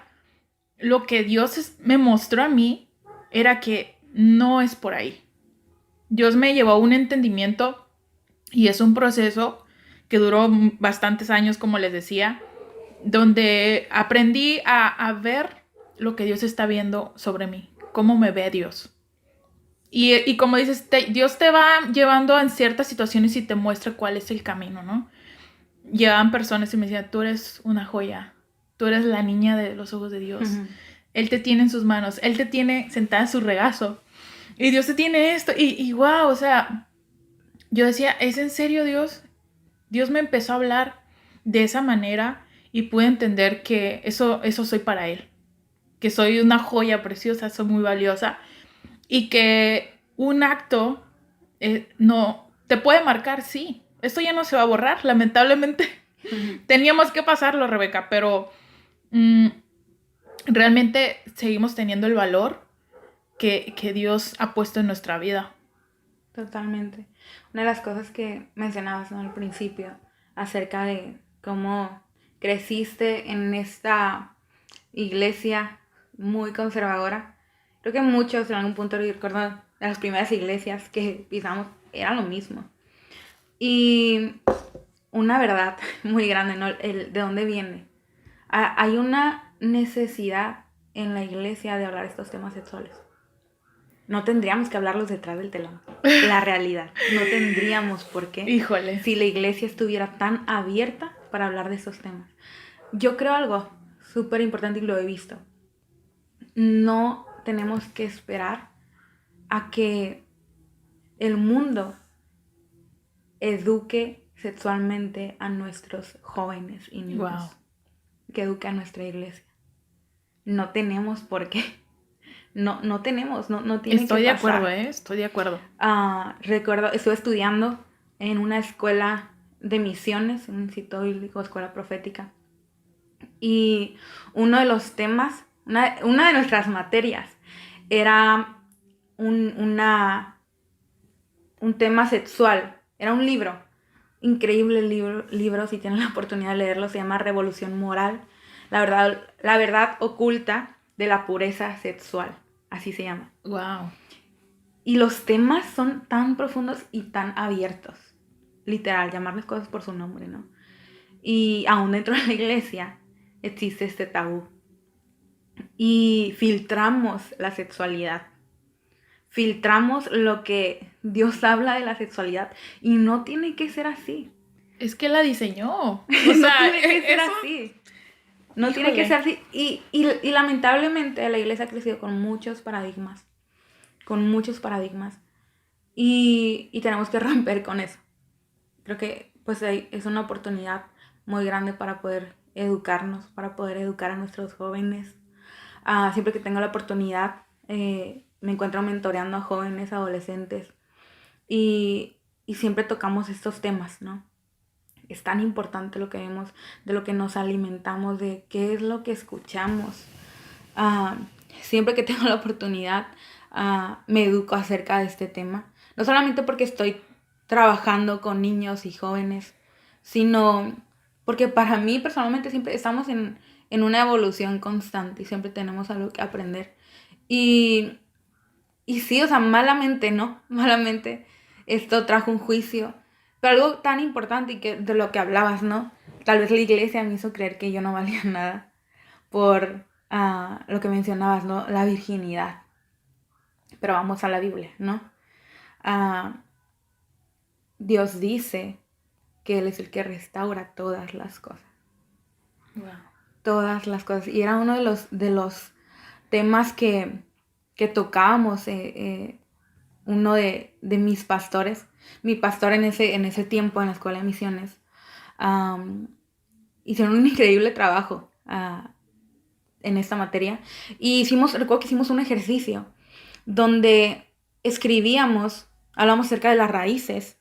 Speaker 1: lo que Dios me mostró a mí era que no es por ahí. Dios me llevó a un entendimiento y es un proceso que duró bastantes años, como les decía, donde aprendí a ver lo que Dios está viendo sobre mí, cómo me ve Dios. Y como dices, Dios te va llevando en ciertas situaciones y te muestra cuál es el camino, ¿no? Llegaban personas y me decían, tú eres una joya, tú eres la niña de los ojos de Dios.
Speaker 2: Ujú.
Speaker 1: Él te tiene en sus manos, Él te tiene sentada en su regazo. Y Dios te tiene esto. Y wow, o sea, yo decía, ¿es en serio Dios? Dios me empezó a hablar de esa manera y pude entender que eso soy para Él. Que soy una joya preciosa, soy muy valiosa. Y que un acto no te puede marcar, sí. Esto ya no se va a borrar, lamentablemente.
Speaker 2: Ujú.
Speaker 1: Teníamos que pasarlo, Rebeca, pero mm, realmente seguimos teniendo el valor que Dios ha puesto en nuestra vida.
Speaker 2: Totalmente. Una de las cosas que mencionabas, ¿no?, al principio, acerca de cómo creciste en esta iglesia muy conservadora. Creo que muchos en algún punto recuerdo de las primeras iglesias que pisamos era lo mismo. Y una verdad muy grande, ¿no? De dónde viene. Hay una necesidad en la iglesia de hablar estos temas sexuales. No tendríamos que hablarlos detrás del telón. La realidad. No tendríamos por qué.
Speaker 1: Híjole.
Speaker 2: Si la iglesia estuviera tan abierta para hablar de estos temas. Yo creo algo súper importante y lo he visto. No tenemos que esperar a que el mundo eduque sexualmente a nuestros jóvenes y niños.
Speaker 1: Wow.
Speaker 2: Que eduque a nuestra iglesia. No tenemos por qué. No tenemos, no tiene
Speaker 1: Estoy
Speaker 2: que
Speaker 1: de
Speaker 2: pasar.
Speaker 1: acuerdo, estoy de acuerdo.
Speaker 2: Recuerdo, estuve estudiando en una escuela de misiones, un instituto bíblico, escuela profética. Y uno de los temas, una de nuestras materias, era un tema sexual. Era un libro, increíble libro, si tienen la oportunidad de leerlo, se llama Revolución Moral, la verdad oculta de la pureza sexual, así se llama.
Speaker 1: Wow.
Speaker 2: Y los temas son tan profundos y tan abiertos, literal, llamarles cosas por su nombre, ¿no? Y aún dentro de la iglesia existe este tabú. Y filtramos la sexualidad. Filtramos lo que Dios habla de la sexualidad. Y no tiene que ser así.
Speaker 1: Es que la diseñó. O
Speaker 2: No
Speaker 1: sea,
Speaker 2: tiene que ser
Speaker 1: eso-
Speaker 2: así. No
Speaker 1: Híjole.
Speaker 2: tiene que ser así. Y lamentablemente la iglesia ha crecido con muchos paradigmas. Con muchos paradigmas. Y tenemos que romper con eso. Creo que pues es una oportunidad muy grande para poder educarnos, para poder educar a nuestros jóvenes. Siempre que tengo la oportunidad, me encuentro mentoreando a jóvenes, adolescentes, y siempre tocamos estos temas, ¿no? Es tan importante lo que vemos, de lo que nos alimentamos, de qué es lo que escuchamos. Siempre que tengo la oportunidad, me educo acerca de este tema. No solamente porque estoy trabajando con niños y jóvenes, sino porque para mí personalmente siempre estamos en una evolución constante y siempre tenemos algo que aprender. Y sí, o sea, malamente, ¿no? Malamente esto trajo un juicio. Pero algo tan importante y que de lo que hablabas, ¿no? Tal vez la iglesia me hizo creer que yo no valía nada por lo que mencionabas, ¿no? La virginidad. Pero vamos a la Biblia, ¿no? Dios dice que Él es el que restaura todas las cosas.
Speaker 1: Wow.
Speaker 2: Todas las cosas. Y era uno de los temas que tocábamos uno de mis pastores, mi pastor en ese tiempo en la escuela de misiones, hicieron un increíble trabajo en esta materia. Y recuerdo que hicimos un ejercicio donde hablamos acerca de las raíces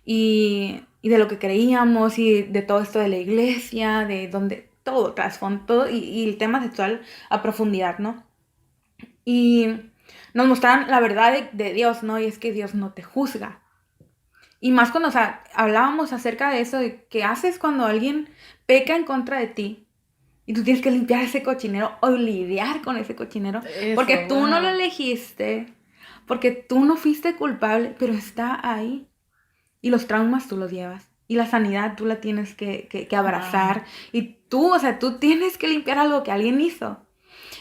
Speaker 2: y de lo que creíamos y de todo esto de la iglesia, de donde todo, trasfondo, todo, y el tema sexual a profundidad, ¿no? Y nos mostraron la verdad de Dios, ¿no? Y es que Dios no te juzga. Y más cuando, hablábamos acerca de eso, de qué haces cuando alguien peca en contra de ti y tú tienes que limpiar ese cochinero o lidiar con ese cochinero.
Speaker 1: Eso,
Speaker 2: porque tú no
Speaker 1: wow.
Speaker 2: lo elegiste, porque tú no fuiste culpable, pero está ahí. Y los traumas tú los llevas. Y la sanidad tú la tienes que abrazar.
Speaker 1: Wow.
Speaker 2: Y tú, tú tienes que limpiar algo que alguien hizo.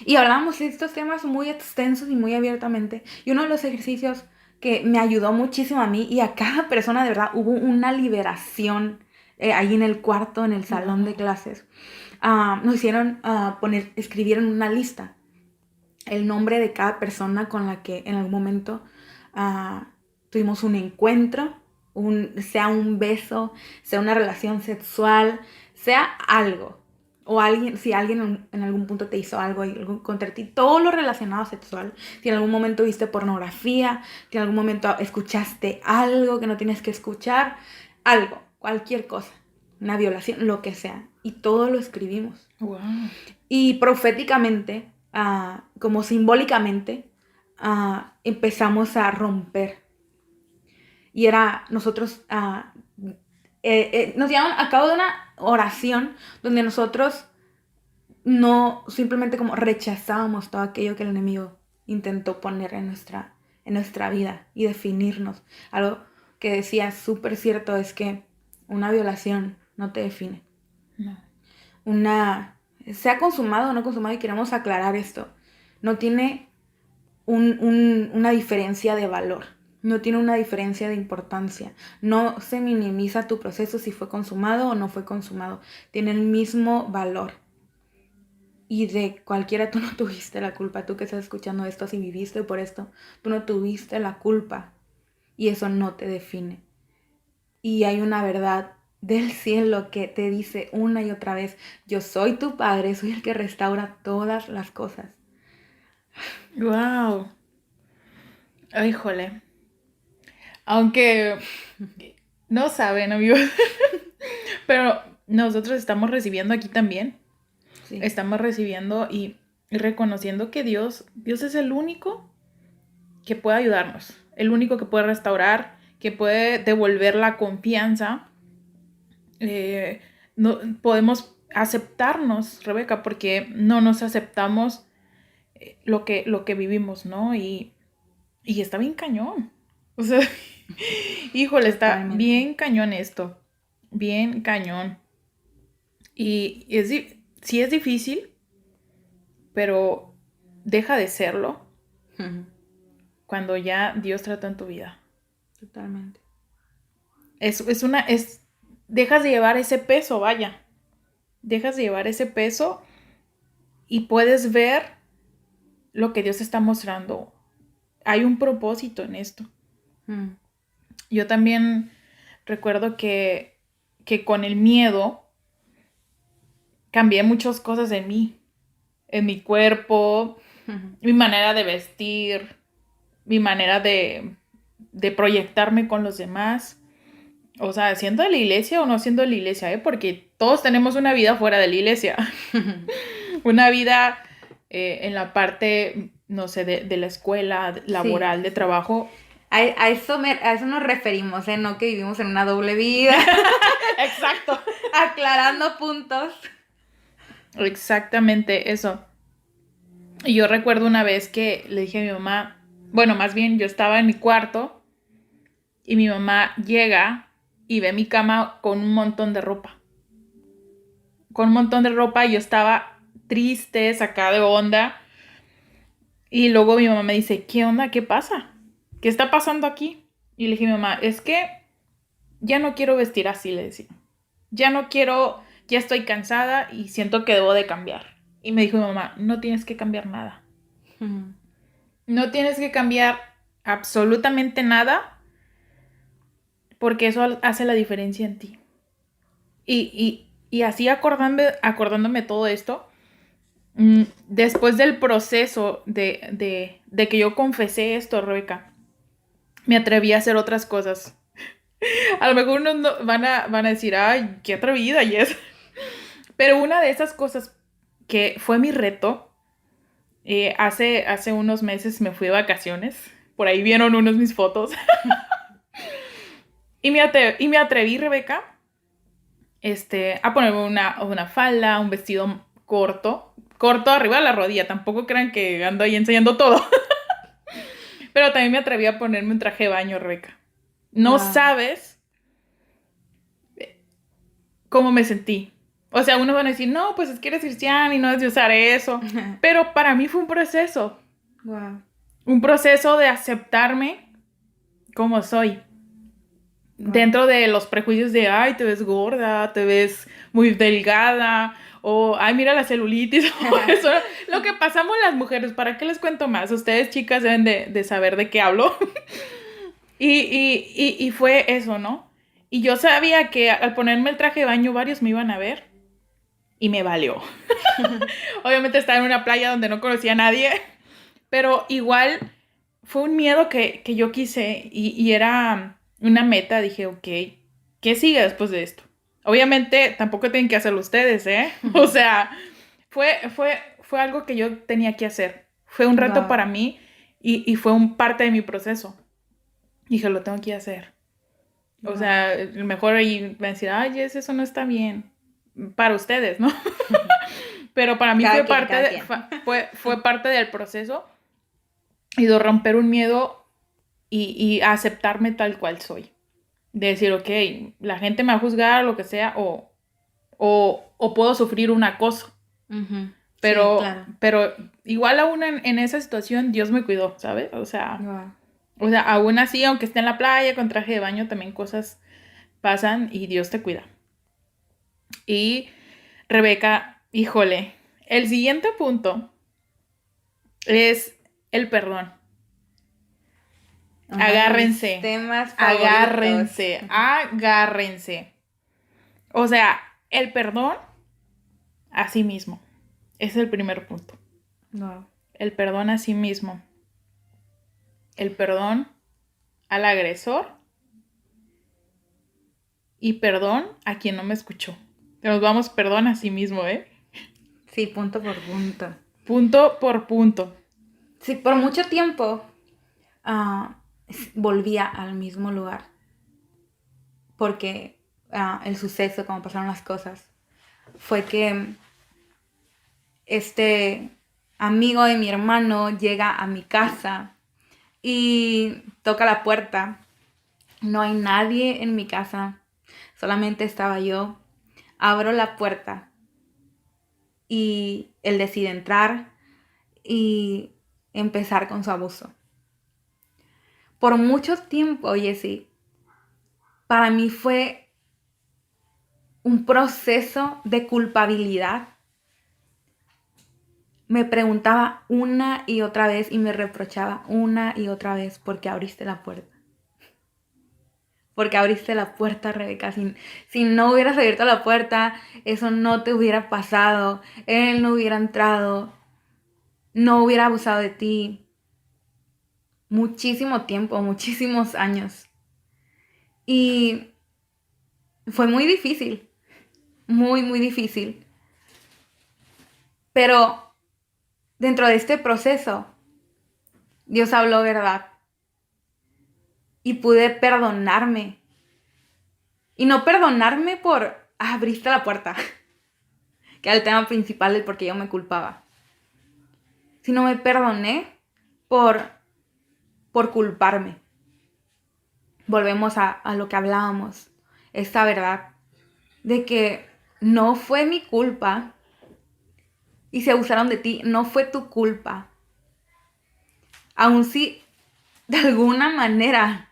Speaker 2: Y hablábamos de estos temas muy extensos y muy abiertamente. Y uno de los ejercicios que me ayudó muchísimo a mí y a cada persona, de verdad, hubo una liberación ahí en el cuarto, en el salón de clases. Nos hicieron escribieron una lista el nombre de cada persona con la que en algún momento tuvimos un encuentro, sea un beso, sea una relación sexual, sea algo. O si alguien en algún punto te hizo algo contra ti, todo lo relacionado a sexual. Si en algún momento viste pornografía, si en algún momento escuchaste algo que no tienes que escuchar, algo, cualquier cosa, una violación, lo que sea. Y todo lo escribimos.
Speaker 1: Wow.
Speaker 2: Y proféticamente, como simbólicamente, empezamos a romper. Y nosotros nos llevaron a cabo de una oración donde nosotros no simplemente como rechazábamos todo aquello que el enemigo intentó poner en nuestra vida y definirnos. Algo que decía súper cierto es que una violación no te define.
Speaker 1: No.
Speaker 2: Sea consumado o no consumado, y queremos aclarar esto, no tiene una diferencia de valor. No tiene una diferencia de importancia. No se minimiza tu proceso si fue consumado o no fue consumado. Tiene el mismo valor. Y de cualquiera tú no tuviste la culpa. Tú que estás escuchando esto, si viviste por esto, tú no tuviste la culpa. Y eso no te define. Y hay una verdad del cielo que te dice una y otra vez: yo soy tu padre, soy el que restaura todas las cosas.
Speaker 1: Wow. Ay, híjole. Aunque no saben, amigos. Pero nosotros estamos recibiendo aquí también.
Speaker 2: Sí.
Speaker 1: Estamos recibiendo y reconociendo que Dios es el único que puede ayudarnos. El único que puede restaurar, que puede devolver la confianza. No, podemos aceptarnos, Rebeca, porque no nos aceptamos lo que vivimos, ¿no? Y está bien cañón. O sea, híjole, está
Speaker 2: Totalmente.
Speaker 1: bien cañón esto. Bien cañón. Y sí es difícil, pero deja de serlo cuando ya Dios trata en tu vida.
Speaker 2: Totalmente.
Speaker 1: Dejas de llevar ese peso, vaya. Dejas de llevar ese peso y puedes ver lo que Dios está mostrando. Hay un propósito en esto. Yo también recuerdo que con el miedo cambié muchas cosas en mí, en mi cuerpo, mi manera de vestir, mi manera de proyectarme con los demás. O sea, siendo de la iglesia o no siendo de la iglesia, porque todos tenemos una vida fuera de la iglesia. Una vida en la parte, no sé, de la escuela, laboral, sí, de trabajo.
Speaker 2: A eso nos referimos, no que vivimos en una doble vida.
Speaker 1: Exacto.
Speaker 2: Aclarando puntos.
Speaker 1: Exactamente eso. Y yo recuerdo una vez que le dije a mi mamá, bueno, más bien yo estaba en mi cuarto y mi mamá llega y ve mi cama con un montón de ropa. Con un montón de ropa, y yo estaba triste, sacada de onda. Y luego mi mamá me dice, ¿qué onda? ¿Qué pasa? ¿Qué está pasando aquí? Y le dije a mi mamá, es que ya no quiero vestir así, le decía. Ya no quiero, ya estoy cansada y siento que debo de cambiar. Y me dijo mi mamá, no tienes que cambiar nada. No tienes que cambiar absolutamente nada, porque eso hace la diferencia en ti. Y así acordándome todo esto, después del proceso de que yo confesé esto, Rebeca, me atreví a hacer otras cosas. A lo mejor unos van a decir, ay, qué atrevida, Jess. Pero una de esas cosas que fue mi reto, hace unos meses me fui de vacaciones. Por ahí vieron unos mis fotos. y me atreví, Rebeca, a ponerme una falda, un vestido corto arriba de la rodilla. Tampoco crean que ando ahí enseñando todo. Pero también me atreví a ponerme un traje de baño, Rebeca. No sabes cómo me sentí. O sea, unos van a decir, no, pues es que eres cristiana y no debes de usar eso. Pero para mí fue un proceso.
Speaker 2: Wow.
Speaker 1: Un proceso de aceptarme como soy. Dentro de los prejuicios de, ay, te ves gorda, te ves muy delgada, o, ay, mira la celulitis, o eso, lo que pasamos las mujeres. ¿Para qué les cuento más? Ustedes, chicas, deben de saber de qué hablo. y fue eso, ¿no? Y yo sabía que al ponerme el traje de baño varios me iban a ver y me valió. Obviamente estaba en una playa donde no conocía a nadie, pero igual fue un miedo que yo quise y era una meta. Dije, ok, ¿qué sigue después de esto? Obviamente tampoco tienen que hacerlo ustedes, ¿eh? O sea, fue algo que yo tenía que hacer. Fue un reto para mí y fue parte de mi proceso. Dije, lo tengo que hacer. O sea, mejor ahí me decir, ay, Jess, eso no está bien. Para ustedes, ¿no? Pero para mí fue parte del proceso y de romper un miedo y aceptarme tal cual soy. De decir, ok, la gente me va a juzgar, lo que sea, o puedo sufrir un acoso.
Speaker 2: Uh-huh.
Speaker 1: Pero,
Speaker 2: sí, claro.
Speaker 1: pero igual aún en esa situación Dios me cuidó, ¿sabes? O sea, aún así, aunque esté en la playa con traje de baño, también cosas pasan y Dios te cuida. Y Rebeca, híjole, el siguiente punto es el perdón. Agárrense.
Speaker 2: Temas
Speaker 1: agárrense. O sea, el perdón a sí mismo. Es el primer punto.
Speaker 2: Wow.
Speaker 1: El perdón a sí mismo. El perdón al agresor. Y perdón a quien no me escuchó. Nos vamos perdón a sí mismo, ¿eh?
Speaker 2: Sí, punto por punto.
Speaker 1: Punto por punto.
Speaker 2: Sí, por mucho tiempo volvía al mismo lugar. Porque el suceso, como pasaron las cosas, fue que este amigo de mi hermano llega a mi casa y toca la puerta. No hay nadie en mi casa, solamente estaba yo. Abro la puerta y él decide entrar y empezar con su abuso. Por mucho tiempo, Jessie, para mí fue un proceso de culpabilidad. Me preguntaba una y otra vez y me reprochaba una y otra vez porque abriste la puerta. Porque abriste la puerta, Rebeca. Si no hubieras abierto la puerta, eso no te hubiera pasado. Él no hubiera entrado. No hubiera abusado de ti. Muchísimo tiempo, muchísimos años. Y fue muy difícil. Muy, muy difícil. Pero dentro de este proceso, Dios habló verdad. Y pude perdonarme. Y no perdonarme por abriste la puerta, que era el tema principal del por qué yo me culpaba. Sino me perdoné por culparme. Volvemos a lo que hablábamos. Esta verdad de que no fue mi culpa y se abusaron de ti. No fue tu culpa. Aun si de alguna manera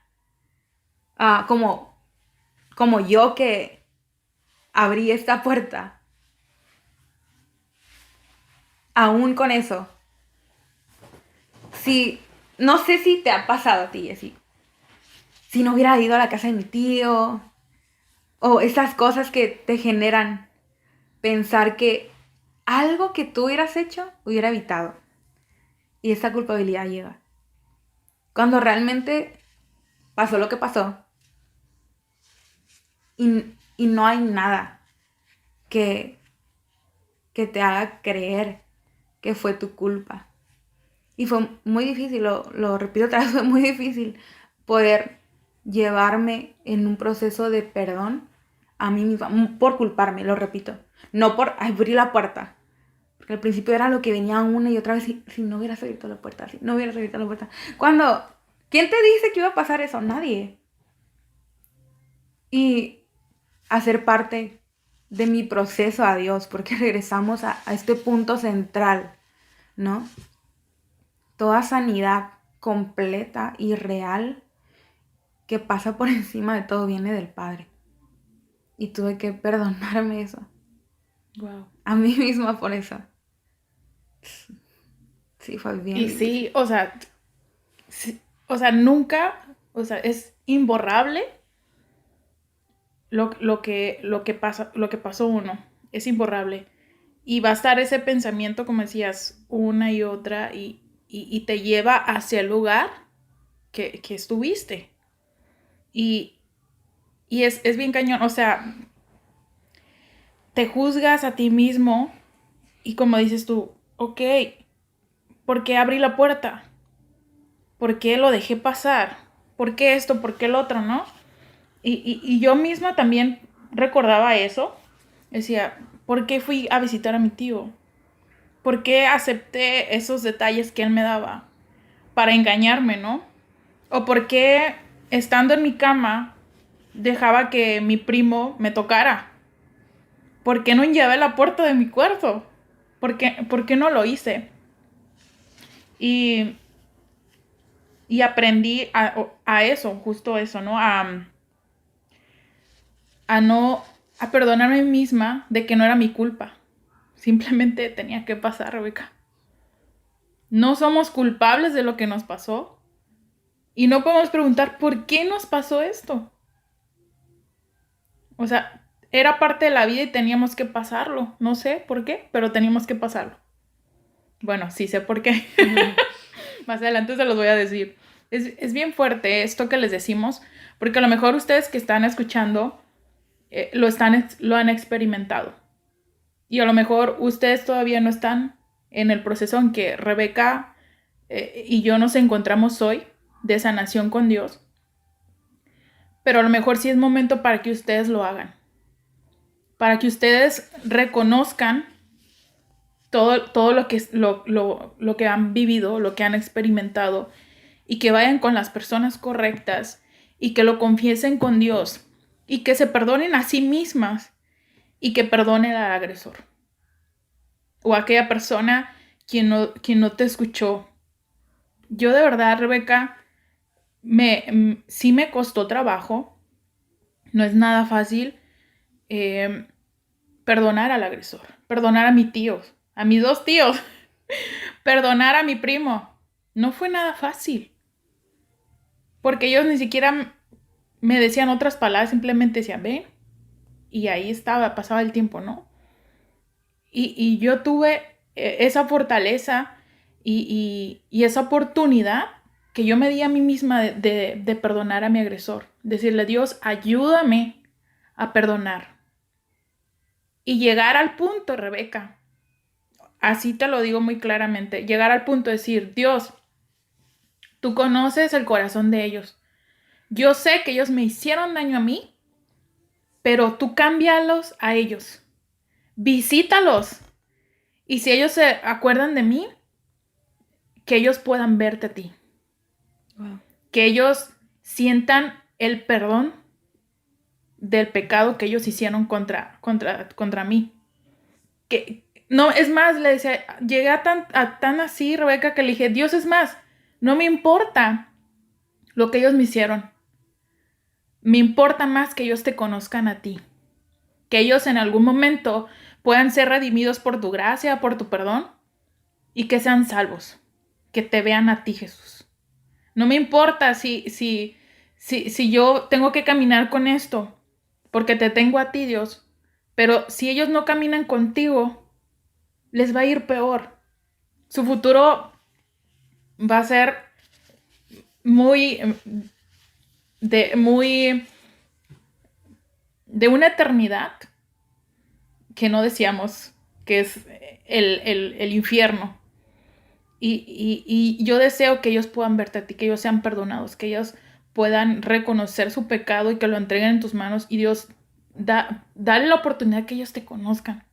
Speaker 2: como yo que abrí esta puerta, aún con eso, si no sé si te ha pasado a ti, así. Si no hubiera ido a la casa de mi tío, o esas cosas que te generan pensar que algo que tú hubieras hecho hubiera evitado. Y esa culpabilidad llega. Cuando realmente pasó lo que pasó y no hay nada que te haga creer que fue tu culpa. Y fue muy difícil, lo repito otra vez, fue muy difícil poder llevarme en un proceso de perdón a mí misma, por culparme, lo repito. No por abrir la puerta. Porque al principio era lo que venía una y otra vez, si no hubieras abierto la puerta, si no hubieras abierto la puerta. Cuando, ¿quién te dice que iba a pasar eso? Nadie. Y hacer parte de mi proceso a Dios, porque regresamos a este punto central, ¿no? Toda sanidad completa y real que pasa por encima de todo viene del Padre. Y tuve que perdonarme eso.
Speaker 1: Wow.
Speaker 2: A mí misma por eso. Sí, fue bien.
Speaker 1: Y sí, o sea, nunca, o sea, es imborrable lo que pasó uno. Es imborrable. Y va a estar ese pensamiento, como decías, una y otra, y te lleva hacia el lugar que estuviste. Y es bien cañón, o sea, te juzgas a ti mismo y como dices tú, ok, ¿por qué abrí la puerta? ¿Por qué lo dejé pasar? ¿Por qué esto? ¿Por qué el otro? ¿No? Y yo misma también recordaba eso. Decía, ¿por qué fui a visitar a mi tío? ¿Por qué acepté esos detalles que él me daba? Para engañarme, ¿no? ¿O por qué estando en mi cama dejaba que mi primo me tocara? ¿Por qué no llave la puerta de mi cuarto? ¿Por qué no lo hice? Y aprendí a eso, justo eso, ¿no? A perdonarme a mí misma de que no era mi culpa. Simplemente tenía que pasar, Rebeca. No somos culpables de lo que nos pasó. Y no podemos preguntar, ¿por qué nos pasó esto? O sea, era parte de la vida y teníamos que pasarlo. No sé por qué, pero teníamos que pasarlo. Bueno, sí sé por qué. Más adelante se los voy a decir. Es bien fuerte esto que les decimos, porque a lo mejor ustedes que están escuchando lo han experimentado. Y a lo mejor ustedes todavía no están en el proceso en que Rebeca y yo nos encontramos hoy de sanación con Dios. Pero a lo mejor sí es momento para que ustedes lo hagan. Para que ustedes reconozcan todo lo que han vivido, lo que han experimentado, y que vayan con las personas correctas y que lo confiesen con Dios y que se perdonen a sí mismas y que perdonen al agresor o a aquella persona quien no te escuchó. Yo de verdad, Rebeca, sí me costó trabajo, no es nada fácil perdonar al agresor, perdonar a mis tíos, a mis 2 tíos, perdonar a mi primo. No fue nada fácil. Porque ellos ni siquiera me decían otras palabras, simplemente decían, ven. Y ahí estaba, pasaba el tiempo, ¿no? Y yo tuve esa fortaleza y esa oportunidad que yo me di a mí misma de perdonar a mi agresor. Decirle, Dios, ayúdame a perdonar. Y llegar al punto, Rebeca, así te lo digo muy claramente, llegar al punto de decir, Dios, tú conoces el corazón de ellos. Yo sé que ellos me hicieron daño a mí, pero tú cámbialos a ellos. Visítalos. Y si ellos se acuerdan de mí, que ellos puedan verte a ti. Wow. Que ellos sientan el perdón del pecado que ellos hicieron contra mí. Que, no, es más, le decía, llegué a tan así, Rebeca, que le dije, Dios, es más, no me importa lo que ellos me hicieron. Me importa más que ellos te conozcan a ti. Que ellos en algún momento puedan ser redimidos por tu gracia, por tu perdón, y que sean salvos. Que te vean a ti, Jesús. No me importa si yo tengo que caminar con esto, porque te tengo a ti, Dios. Pero si ellos no caminan contigo, les va a ir peor. Su futuro va a ser muy, muy de una eternidad que no deseamos, que es el infierno. Y yo deseo que ellos puedan verte a ti, que ellos sean perdonados, que ellos puedan reconocer su pecado y que lo entreguen en tus manos. Y Dios, dale la oportunidad que ellos te conozcan.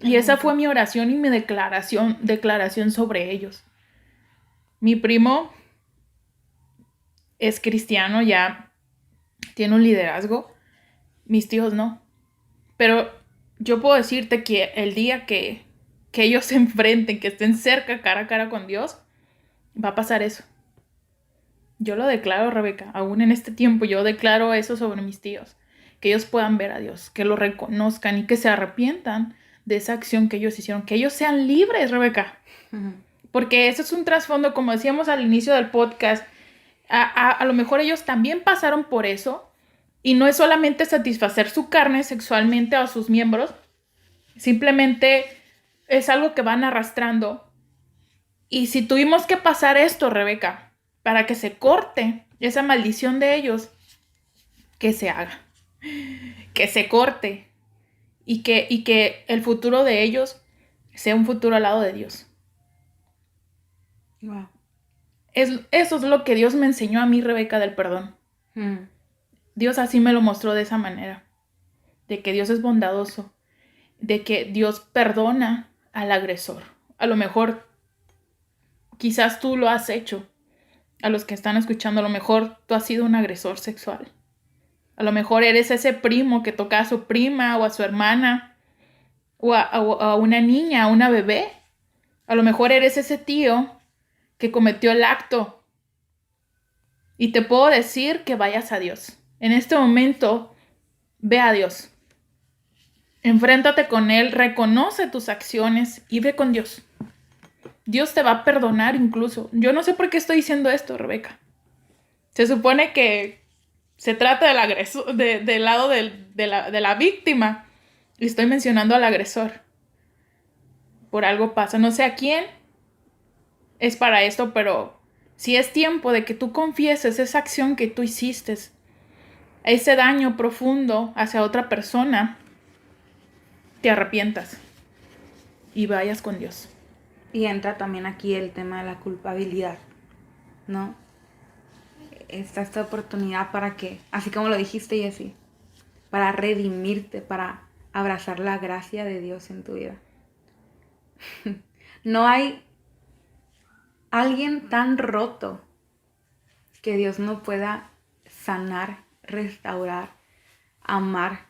Speaker 1: Y esa fue mi oración y mi declaración sobre ellos. Mi primo es cristiano, ya tiene un liderazgo. Mis tíos no. Pero yo puedo decirte que el día que ellos se enfrenten, que estén cerca, cara a cara con Dios, va a pasar eso. Yo lo declaro, Rebeca, aún en este tiempo yo declaro eso sobre mis tíos, que ellos puedan ver a Dios, que lo reconozcan y que se arrepientan de esa acción que ellos hicieron, que ellos sean libres, Rebeca. Uh-huh. Porque eso es un trasfondo, como decíamos al inicio del podcast, a lo mejor ellos también pasaron por eso y no es solamente satisfacer su carne sexualmente o sus miembros, simplemente es algo que van arrastrando. Y si tuvimos que pasar esto, Rebeca, para que se corte esa maldición de ellos, que se haga, que se corte y que el futuro de ellos sea un futuro al lado de Dios.
Speaker 2: Wow.
Speaker 1: Eso es lo que Dios me enseñó a mí, Rebeca, del perdón. Dios así me lo mostró de esa manera, de que Dios es bondadoso, de que Dios perdona al agresor. A lo mejor, quizás tú lo has hecho. A los que están escuchando, a lo mejor tú has sido un agresor sexual. A lo mejor eres ese primo que toca a su prima o a su hermana o a una niña, a una bebé. A lo mejor eres ese tío que cometió el acto. Y te puedo decir que vayas a Dios. En este momento, ve a Dios. Enfréntate con Él, reconoce tus acciones y ve con Dios. Dios te va a perdonar incluso. Yo no sé por qué estoy diciendo esto, Rebeca. Se supone que se trata del agresor, del lado de la víctima. Y estoy mencionando al agresor. Por algo pasa. No sé a quién es para esto, pero si es tiempo de que tú confieses esa acción que tú hiciste, ese daño profundo hacia otra persona, te arrepientas y vayas con Dios.
Speaker 2: Y entra también aquí el tema de la culpabilidad, ¿no? Esta oportunidad para que, así como lo dijiste, y así, para redimirte, para abrazar la gracia de Dios en tu vida. No hay alguien tan roto que Dios no pueda sanar, restaurar, amar.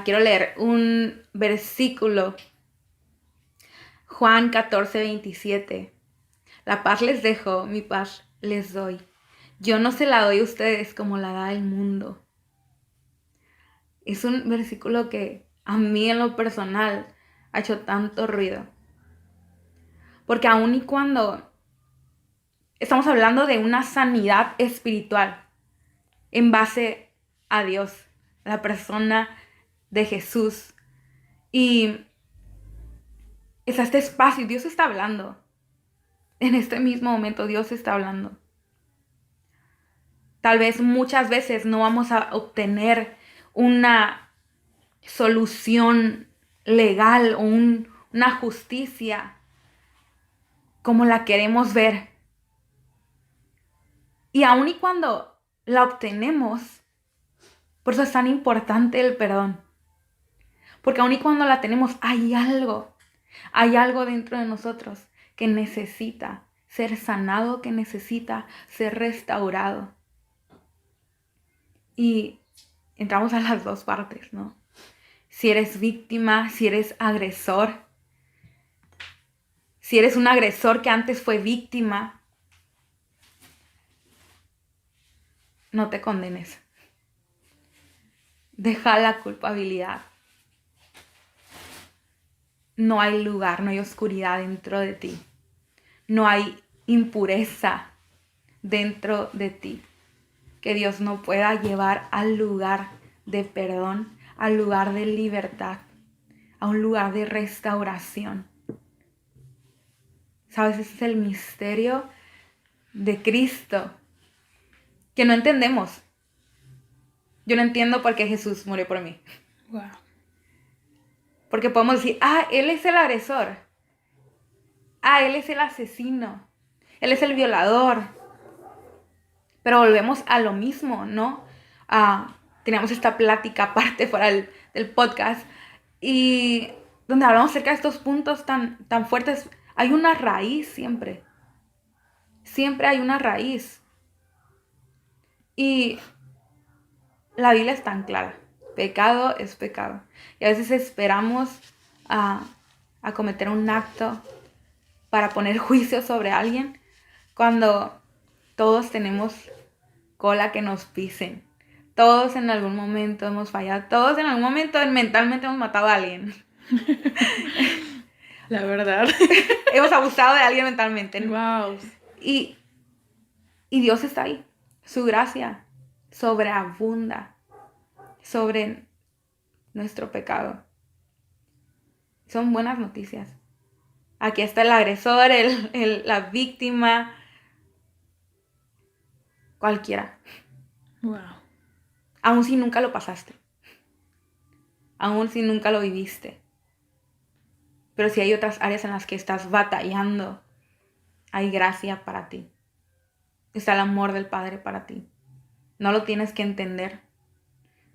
Speaker 2: Quiero leer un versículo. Juan 14:27. La paz les dejo, mi paz les doy. Yo no se la doy a ustedes como la da el mundo. Es un versículo que a mí en lo personal ha hecho tanto ruido. Porque aun y cuando estamos hablando de una sanidad espiritual en base a Dios, la persona de Jesús. Y es este espacio, Dios está hablando. En este mismo momento Dios está hablando. Tal vez muchas veces no vamos a obtener una solución legal o una justicia como la queremos ver. Y aun y cuando la obtenemos, por eso es tan importante el perdón. Porque aun y cuando la tenemos, hay algo dentro de nosotros que necesita ser sanado, que necesita ser restaurado. Y entramos a las dos partes, ¿no? Si eres víctima, si eres agresor, si eres un agresor que antes fue víctima, no te condenes. Deja la culpabilidad. No hay lugar, no hay oscuridad dentro de ti. No hay impureza dentro de ti que Dios no pueda llevar al lugar de perdón, al lugar de libertad, a un lugar de restauración. ¿Sabes? Ese es el misterio de Cristo que no entendemos. Yo no entiendo por qué Jesús murió por mí.
Speaker 1: Wow.
Speaker 2: Porque podemos decir, Él es el agresor. Él es el asesino. Él es el violador. Pero volvemos a lo mismo, ¿no? Teníamos esta plática aparte fuera del podcast y donde hablamos acerca de estos puntos tan fuertes. Hay una raíz siempre. Siempre hay una raíz. Y la Biblia es tan clara. Pecado es pecado. Y a veces esperamos a cometer un acto para poner juicio sobre alguien cuando todos tenemos cola que nos pisen. Todos en algún momento hemos fallado. Todos en algún momento mentalmente hemos matado a alguien.
Speaker 1: La verdad.
Speaker 2: Hemos abusado de alguien mentalmente.
Speaker 1: Wow.
Speaker 2: Y Dios está ahí. Su gracia sobreabunda sobre nuestro pecado. Son buenas noticias. Aquí está el agresor, la víctima, cualquiera.
Speaker 1: Wow.
Speaker 2: Aun si nunca lo pasaste. Aun si nunca lo viviste. Pero si hay otras áreas en las que estás batallando, hay gracia para ti. Está el amor del Padre para ti. No lo tienes que entender.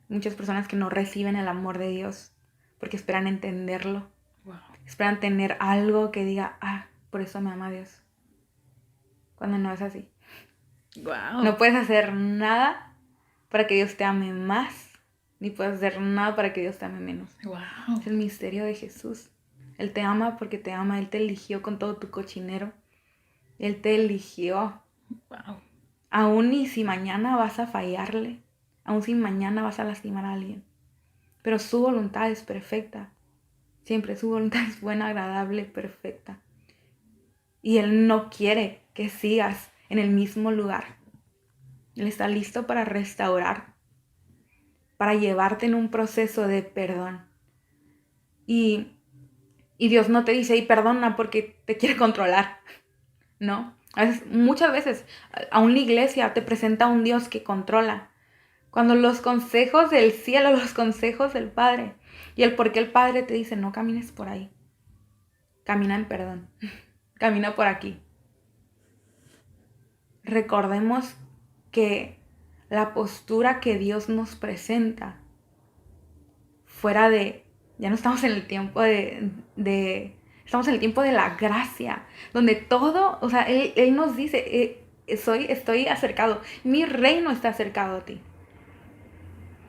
Speaker 2: Muchas personas que no reciben el amor de Dios porque esperan entenderlo.
Speaker 1: Wow.
Speaker 2: Esperan tener algo que diga, por eso me ama Dios. Cuando no es así.
Speaker 1: Wow.
Speaker 2: No puedes hacer nada para que Dios te ame más, ni puedes hacer nada para que Dios te ame menos.
Speaker 1: Wow.
Speaker 2: Es el misterio de Jesús. Él te ama porque te ama. Él te eligió con todo tu cochinero. Él te eligió.
Speaker 1: Wow.
Speaker 2: Aún y si mañana vas a fallarle, aún si mañana vas a lastimar a alguien. Pero su voluntad es perfecta. Siempre su voluntad es buena, agradable, perfecta. Y Él no quiere que sigas en el mismo lugar. Él está listo para restaurar, para llevarte en un proceso de perdón. Y Dios no te dice, y perdona porque te quiere controlar. No. Muchas veces, aún la iglesia te presenta a un Dios que controla. Cuando los consejos del cielo, los consejos del Padre, y el por qué el Padre te dice, no camines por ahí. Camina en perdón. Camina por aquí. Recordemos que la postura que Dios nos presenta, fuera de, ya no estamos en el tiempo estamos en el tiempo de la gracia, donde todo, o sea, Él nos dice, estoy acercado, mi reino está acercado a ti.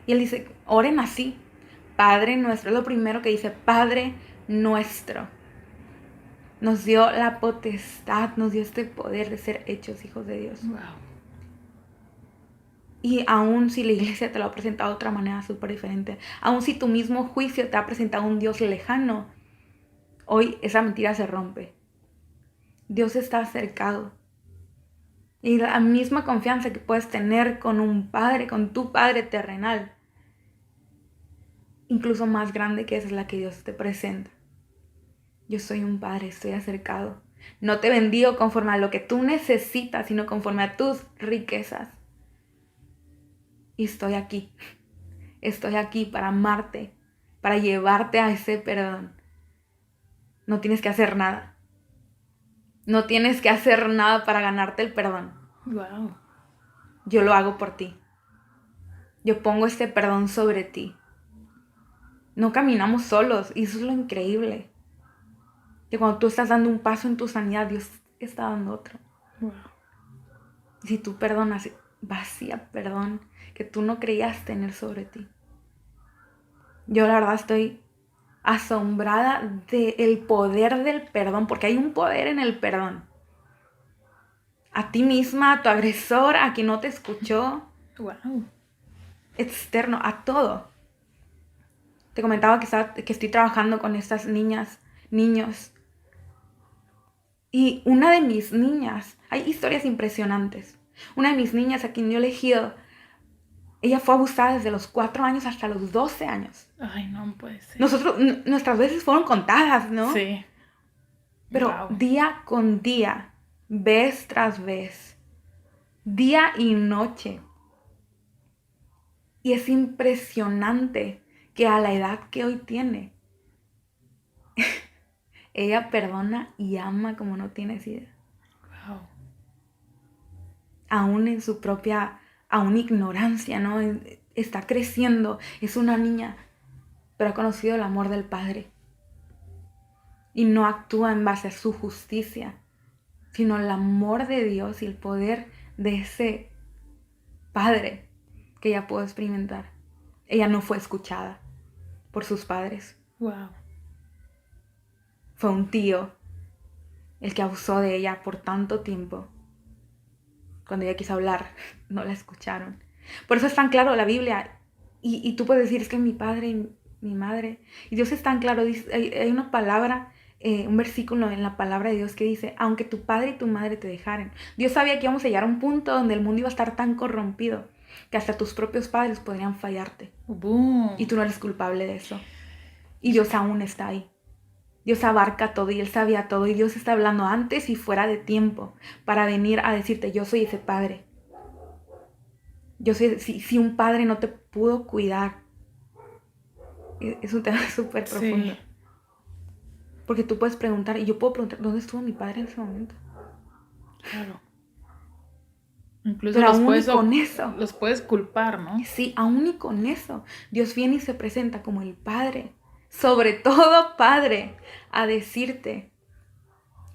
Speaker 2: Y Él dice, oren así, Padre nuestro, es lo primero que dice, Padre nuestro. Nos dio la potestad, nos dio este poder de ser hechos hijos de Dios.
Speaker 1: Wow.
Speaker 2: Y aun si la iglesia te lo ha presentado de otra manera súper diferente, aun si tu mismo juicio te ha presentado un Dios lejano, hoy esa mentira se rompe. Dios está acercado. Y la misma confianza que puedes tener con un padre, con tu padre terrenal, incluso más grande que esa es la que Dios te presenta. Yo soy un padre, estoy acercado. No te bendigo conforme a lo que tú necesitas, sino conforme a tus riquezas. Y estoy aquí. Estoy aquí para amarte, para llevarte a ese perdón. No tienes que hacer nada. No tienes que hacer nada para ganarte el perdón.
Speaker 1: Wow.
Speaker 2: Yo lo hago por ti. Yo pongo este perdón sobre ti. No caminamos solos y eso es lo increíble. Que cuando tú estás dando un paso en tu sanidad, Dios está dando otro.
Speaker 1: Wow.
Speaker 2: Y si tú perdonas, vacía perdón que tú no creías tener sobre ti. Yo la verdad estoy asombrada del poder del perdón, porque hay un poder en el perdón. A ti misma, a tu agresor, a quien no te escuchó.
Speaker 1: Wow.
Speaker 2: Externo, a todo. Te comentaba que estoy trabajando con estas niños. Y una de mis niñas, hay historias impresionantes. Una de mis niñas a quien yo he elegido, ella fue abusada desde los 4 años hasta los 12 años.
Speaker 1: Ay, no puede ser.
Speaker 2: Nuestras veces fueron contadas, ¿no?
Speaker 1: Sí.
Speaker 2: Pero
Speaker 1: Wow.
Speaker 2: día con día, vez tras vez, día y noche. Y es impresionante que a la edad que hoy tiene, ella perdona y ama como no tienes idea.
Speaker 1: Wow.
Speaker 2: Aún en su propia, aún ignorancia, ¿no? Está creciendo, es una niña, pero ha conocido el amor del Padre. Y no actúa en base a su justicia, sino el amor de Dios y el poder de ese Padre que ella pudo experimentar. Ella no fue escuchada por sus padres.
Speaker 1: Wow.
Speaker 2: Fue un tío el que abusó de ella por tanto tiempo. Cuando ella quiso hablar, no la escucharon. Por eso es tan claro la Biblia. Y tú puedes decir, es que mi padre y mi madre. Y Dios es tan claro. Hay una palabra, un versículo en la palabra de Dios que dice, aunque tu padre y tu madre te dejaren. Dios sabía que íbamos a llegar a un punto donde el mundo iba a estar tan corrompido que hasta tus propios padres podrían fallarte.
Speaker 1: Boom.
Speaker 2: Y tú no eres culpable de eso. Y Dios aún está ahí. Dios abarca todo y Él sabía todo. Y Dios está hablando antes y fuera de tiempo para venir a decirte, yo soy ese padre. Yo soy, si un padre no te pudo cuidar, es un tema súper profundo.
Speaker 1: Sí.
Speaker 2: Porque tú puedes preguntar, y yo puedo preguntar, ¿dónde estuvo mi padre en ese momento?
Speaker 1: Claro. Incluso
Speaker 2: Pero
Speaker 1: los
Speaker 2: aún
Speaker 1: puedes,
Speaker 2: y con eso,
Speaker 1: los puedes culpar, ¿no?
Speaker 2: sí, aún y con eso, Dios viene y se presenta como el Padre, sobre todo Padre, a decirte,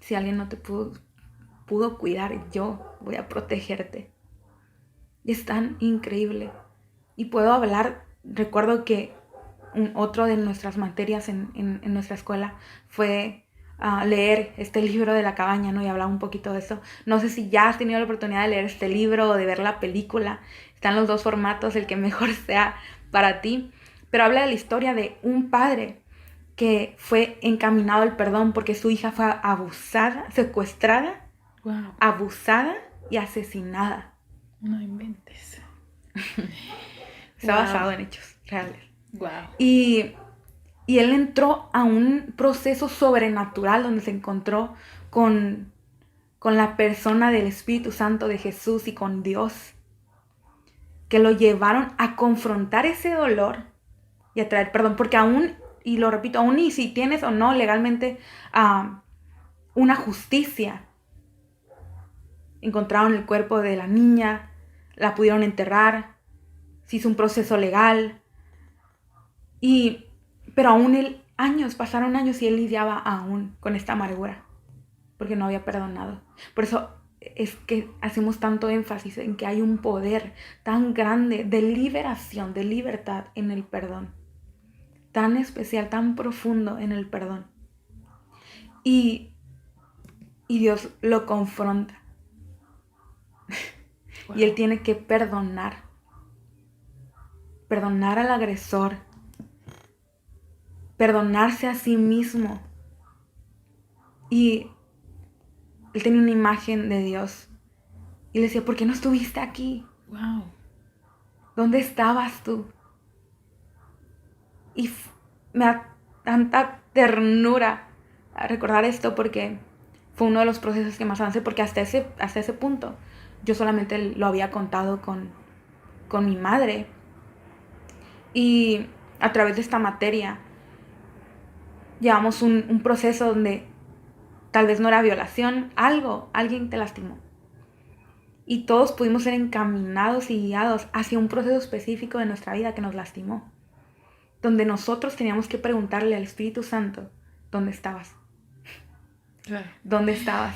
Speaker 2: si alguien no te pudo cuidar, yo voy a protegerte. Y es tan increíble. Y puedo hablar, recuerdo que otro de nuestras materias en nuestra escuela fue leer este libro de La Cabaña, ¿no? Y hablaba un poquito de eso. No sé si ya has tenido la oportunidad de leer este libro o de ver la película. Están los dos formatos, el que mejor sea para ti. Pero habla de la historia de un padre que fue encaminado al perdón porque su hija fue abusada, secuestrada,
Speaker 1: Wow.
Speaker 2: abusada y asesinada.
Speaker 1: No inventes.
Speaker 2: Está
Speaker 1: Wow.
Speaker 2: basado en hechos reales.
Speaker 1: Wow.
Speaker 2: Y él entró a un proceso sobrenatural donde se encontró con la persona del Espíritu Santo de Jesús y con Dios, que lo llevaron a confrontar ese dolor y a traer perdón, porque aún, y lo repito, aún y si tienes o no legalmente una justicia, encontraron el cuerpo de la niña, la pudieron enterrar, se hizo un proceso legal, pero aún pasaron años y él lidiaba aún con esta amargura, porque no había perdonado. Por eso es que hacemos tanto énfasis en que hay un poder tan grande de liberación, de libertad en el perdón, tan especial, tan profundo en el perdón. Y Dios lo confronta.
Speaker 1: Wow.
Speaker 2: Y él tiene que perdonar al agresor, perdonarse a sí mismo. Y él tenía una imagen de Dios y le decía, ¿por qué no estuviste aquí?
Speaker 1: Wow.
Speaker 2: ¿Dónde estabas tú? Y me da tanta ternura a recordar esto porque fue uno de los procesos que más avancé, porque hasta ese punto yo solamente lo había contado con mi madre. Y a través de esta materia llevamos un proceso donde tal vez no era violación, alguien te lastimó. Y todos pudimos ser encaminados y guiados hacia un proceso específico de nuestra vida que nos lastimó. Donde nosotros teníamos que preguntarle al Espíritu Santo, ¿dónde estabas?
Speaker 1: Claro.
Speaker 2: ¿Dónde estabas?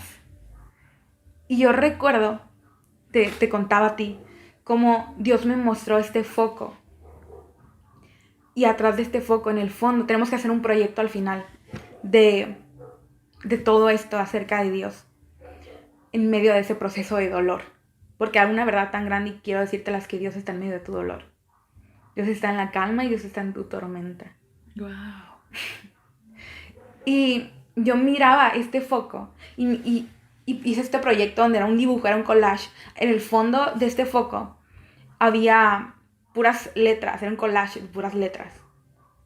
Speaker 2: Y yo recuerdo, te contaba a ti, cómo Dios me mostró este foco. Y atrás de este foco, en el fondo, tenemos que hacer un proyecto al final de todo esto acerca de Dios en medio de ese proceso de dolor. Porque hay una verdad tan grande y quiero decírtelas, que Dios está en medio de tu dolor. Dios está en la calma y Dios está en tu tormenta.
Speaker 1: Wow.
Speaker 2: Y yo miraba este foco y y hice este proyecto donde era un dibujo, era un collage. En el fondo de este foco había puras letras, era un collage de puras letras.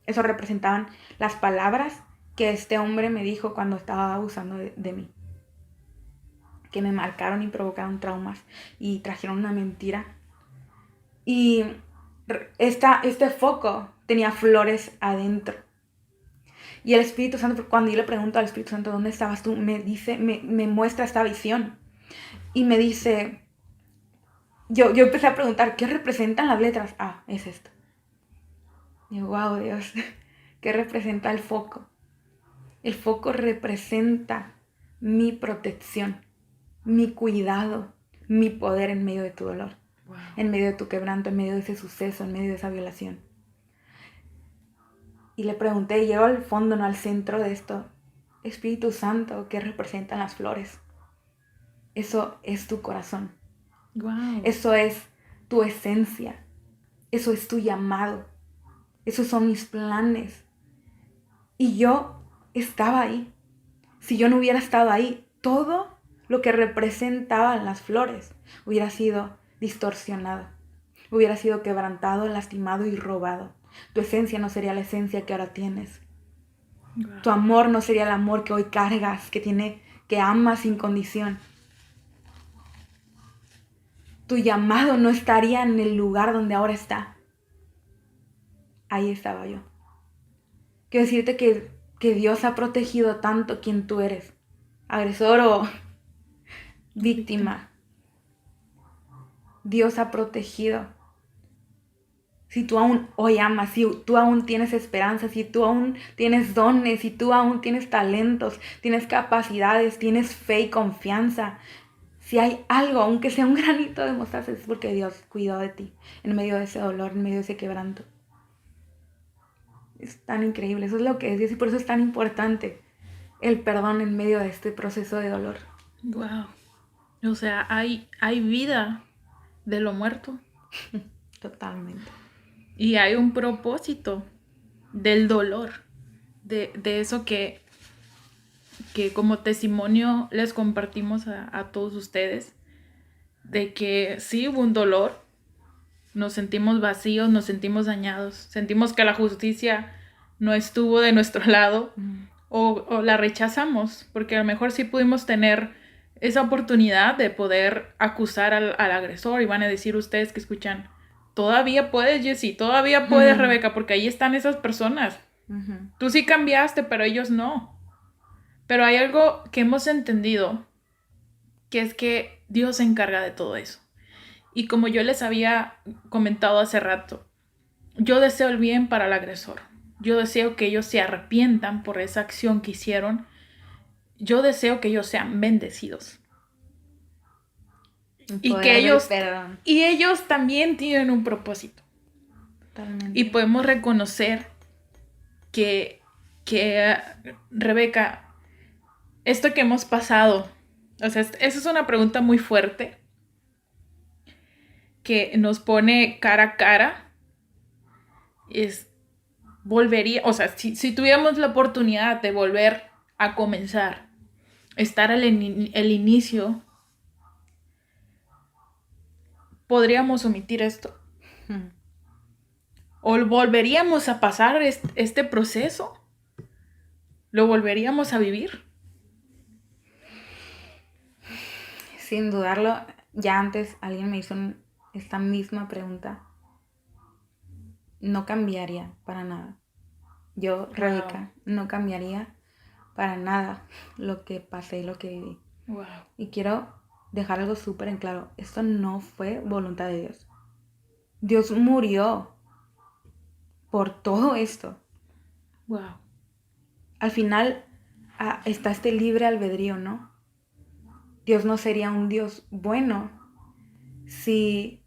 Speaker 2: Eso representaban las palabras que este hombre me dijo cuando estaba abusando de mí. Que me marcaron y provocaron traumas y trajeron una mentira. Y este foco tenía flores adentro. Y el Espíritu Santo, cuando yo le pregunto al Espíritu Santo, ¿dónde estabas tú? Me dice, me muestra esta visión. Y me dice, yo empecé a preguntar, ¿qué representan las letras? Ah, es esto. Y yo, wow, Dios, ¿qué representa el foco? El foco representa mi protección, mi cuidado, mi poder en medio de tu dolor, wow, en medio de tu quebranto, en medio de ese suceso, en medio de esa violación. Y le pregunté, llego al fondo, no al centro de esto, Espíritu Santo, ¿qué representan las flores? Eso es tu corazón. Wow. Eso es tu esencia. Eso es tu llamado. Esos son mis planes. Y yo estaba ahí. Si yo no hubiera estado ahí, todo lo que representaban las flores hubiera sido distorsionado. Hubiera sido quebrantado, lastimado y robado. Tu esencia no sería la esencia que ahora tienes. Wow. Tu amor no sería el amor que hoy cargas, que amas sin condición. Tu llamado no estaría en el lugar donde ahora está. Ahí estaba yo. Quiero decirte que Dios ha protegido tanto quien tú eres. Agresor o víctima. Dios ha protegido. Si tú aún hoy amas, si tú aún tienes esperanza, si tú aún tienes dones, si tú aún tienes talentos, tienes capacidades, tienes fe y confianza. Si hay algo, aunque sea un granito de mostaza, es porque Dios cuidó de ti en medio de ese dolor, en medio de ese quebranto. Es tan increíble, eso es lo que es Dios y por eso es tan importante el perdón en medio de este proceso de dolor.
Speaker 1: Wow. O sea, hay vida de lo muerto.
Speaker 2: Totalmente.
Speaker 1: Y hay un propósito del dolor, de eso que como testimonio les compartimos a todos ustedes, de que sí hubo un dolor, nos sentimos vacíos, nos sentimos dañados, sentimos que la justicia no estuvo de nuestro lado o la rechazamos, porque a lo mejor sí pudimos tener esa oportunidad de poder acusar al agresor y van a decir ustedes que escuchan, todavía puedes, Jessie, todavía puedes, Rebeca, porque ahí están esas personas. Tú sí cambiaste, pero ellos no. Pero hay algo que hemos entendido, que es que Dios se encarga de todo eso. Y como yo les había comentado hace rato, yo deseo el bien para el agresor. Yo deseo que ellos se arrepientan por esa acción que hicieron. Yo deseo que ellos sean bendecidos. Y que ellos también tienen un propósito. Totalmente. Y podemos reconocer que Rebeca, esto que hemos pasado, o sea, esa es una pregunta muy fuerte que nos pone cara a cara. Volvería, o sea, si tuviéramos la oportunidad de volver a comenzar, estar el inicio, ¿podríamos omitir esto? ¿O volveríamos a pasar este proceso? ¿Lo volveríamos a vivir?
Speaker 2: Sin dudarlo, ya antes alguien me hizo esta misma pregunta. No cambiaría para nada. Yo, wow. Rebeca, no cambiaría para nada lo que pasé y lo que viví. Wow. Y quiero dejar algo súper en claro. Esto no fue voluntad de Dios. Dios murió por todo esto.
Speaker 1: Wow.
Speaker 2: Al final está este libre albedrío, ¿no? Dios no sería un Dios bueno si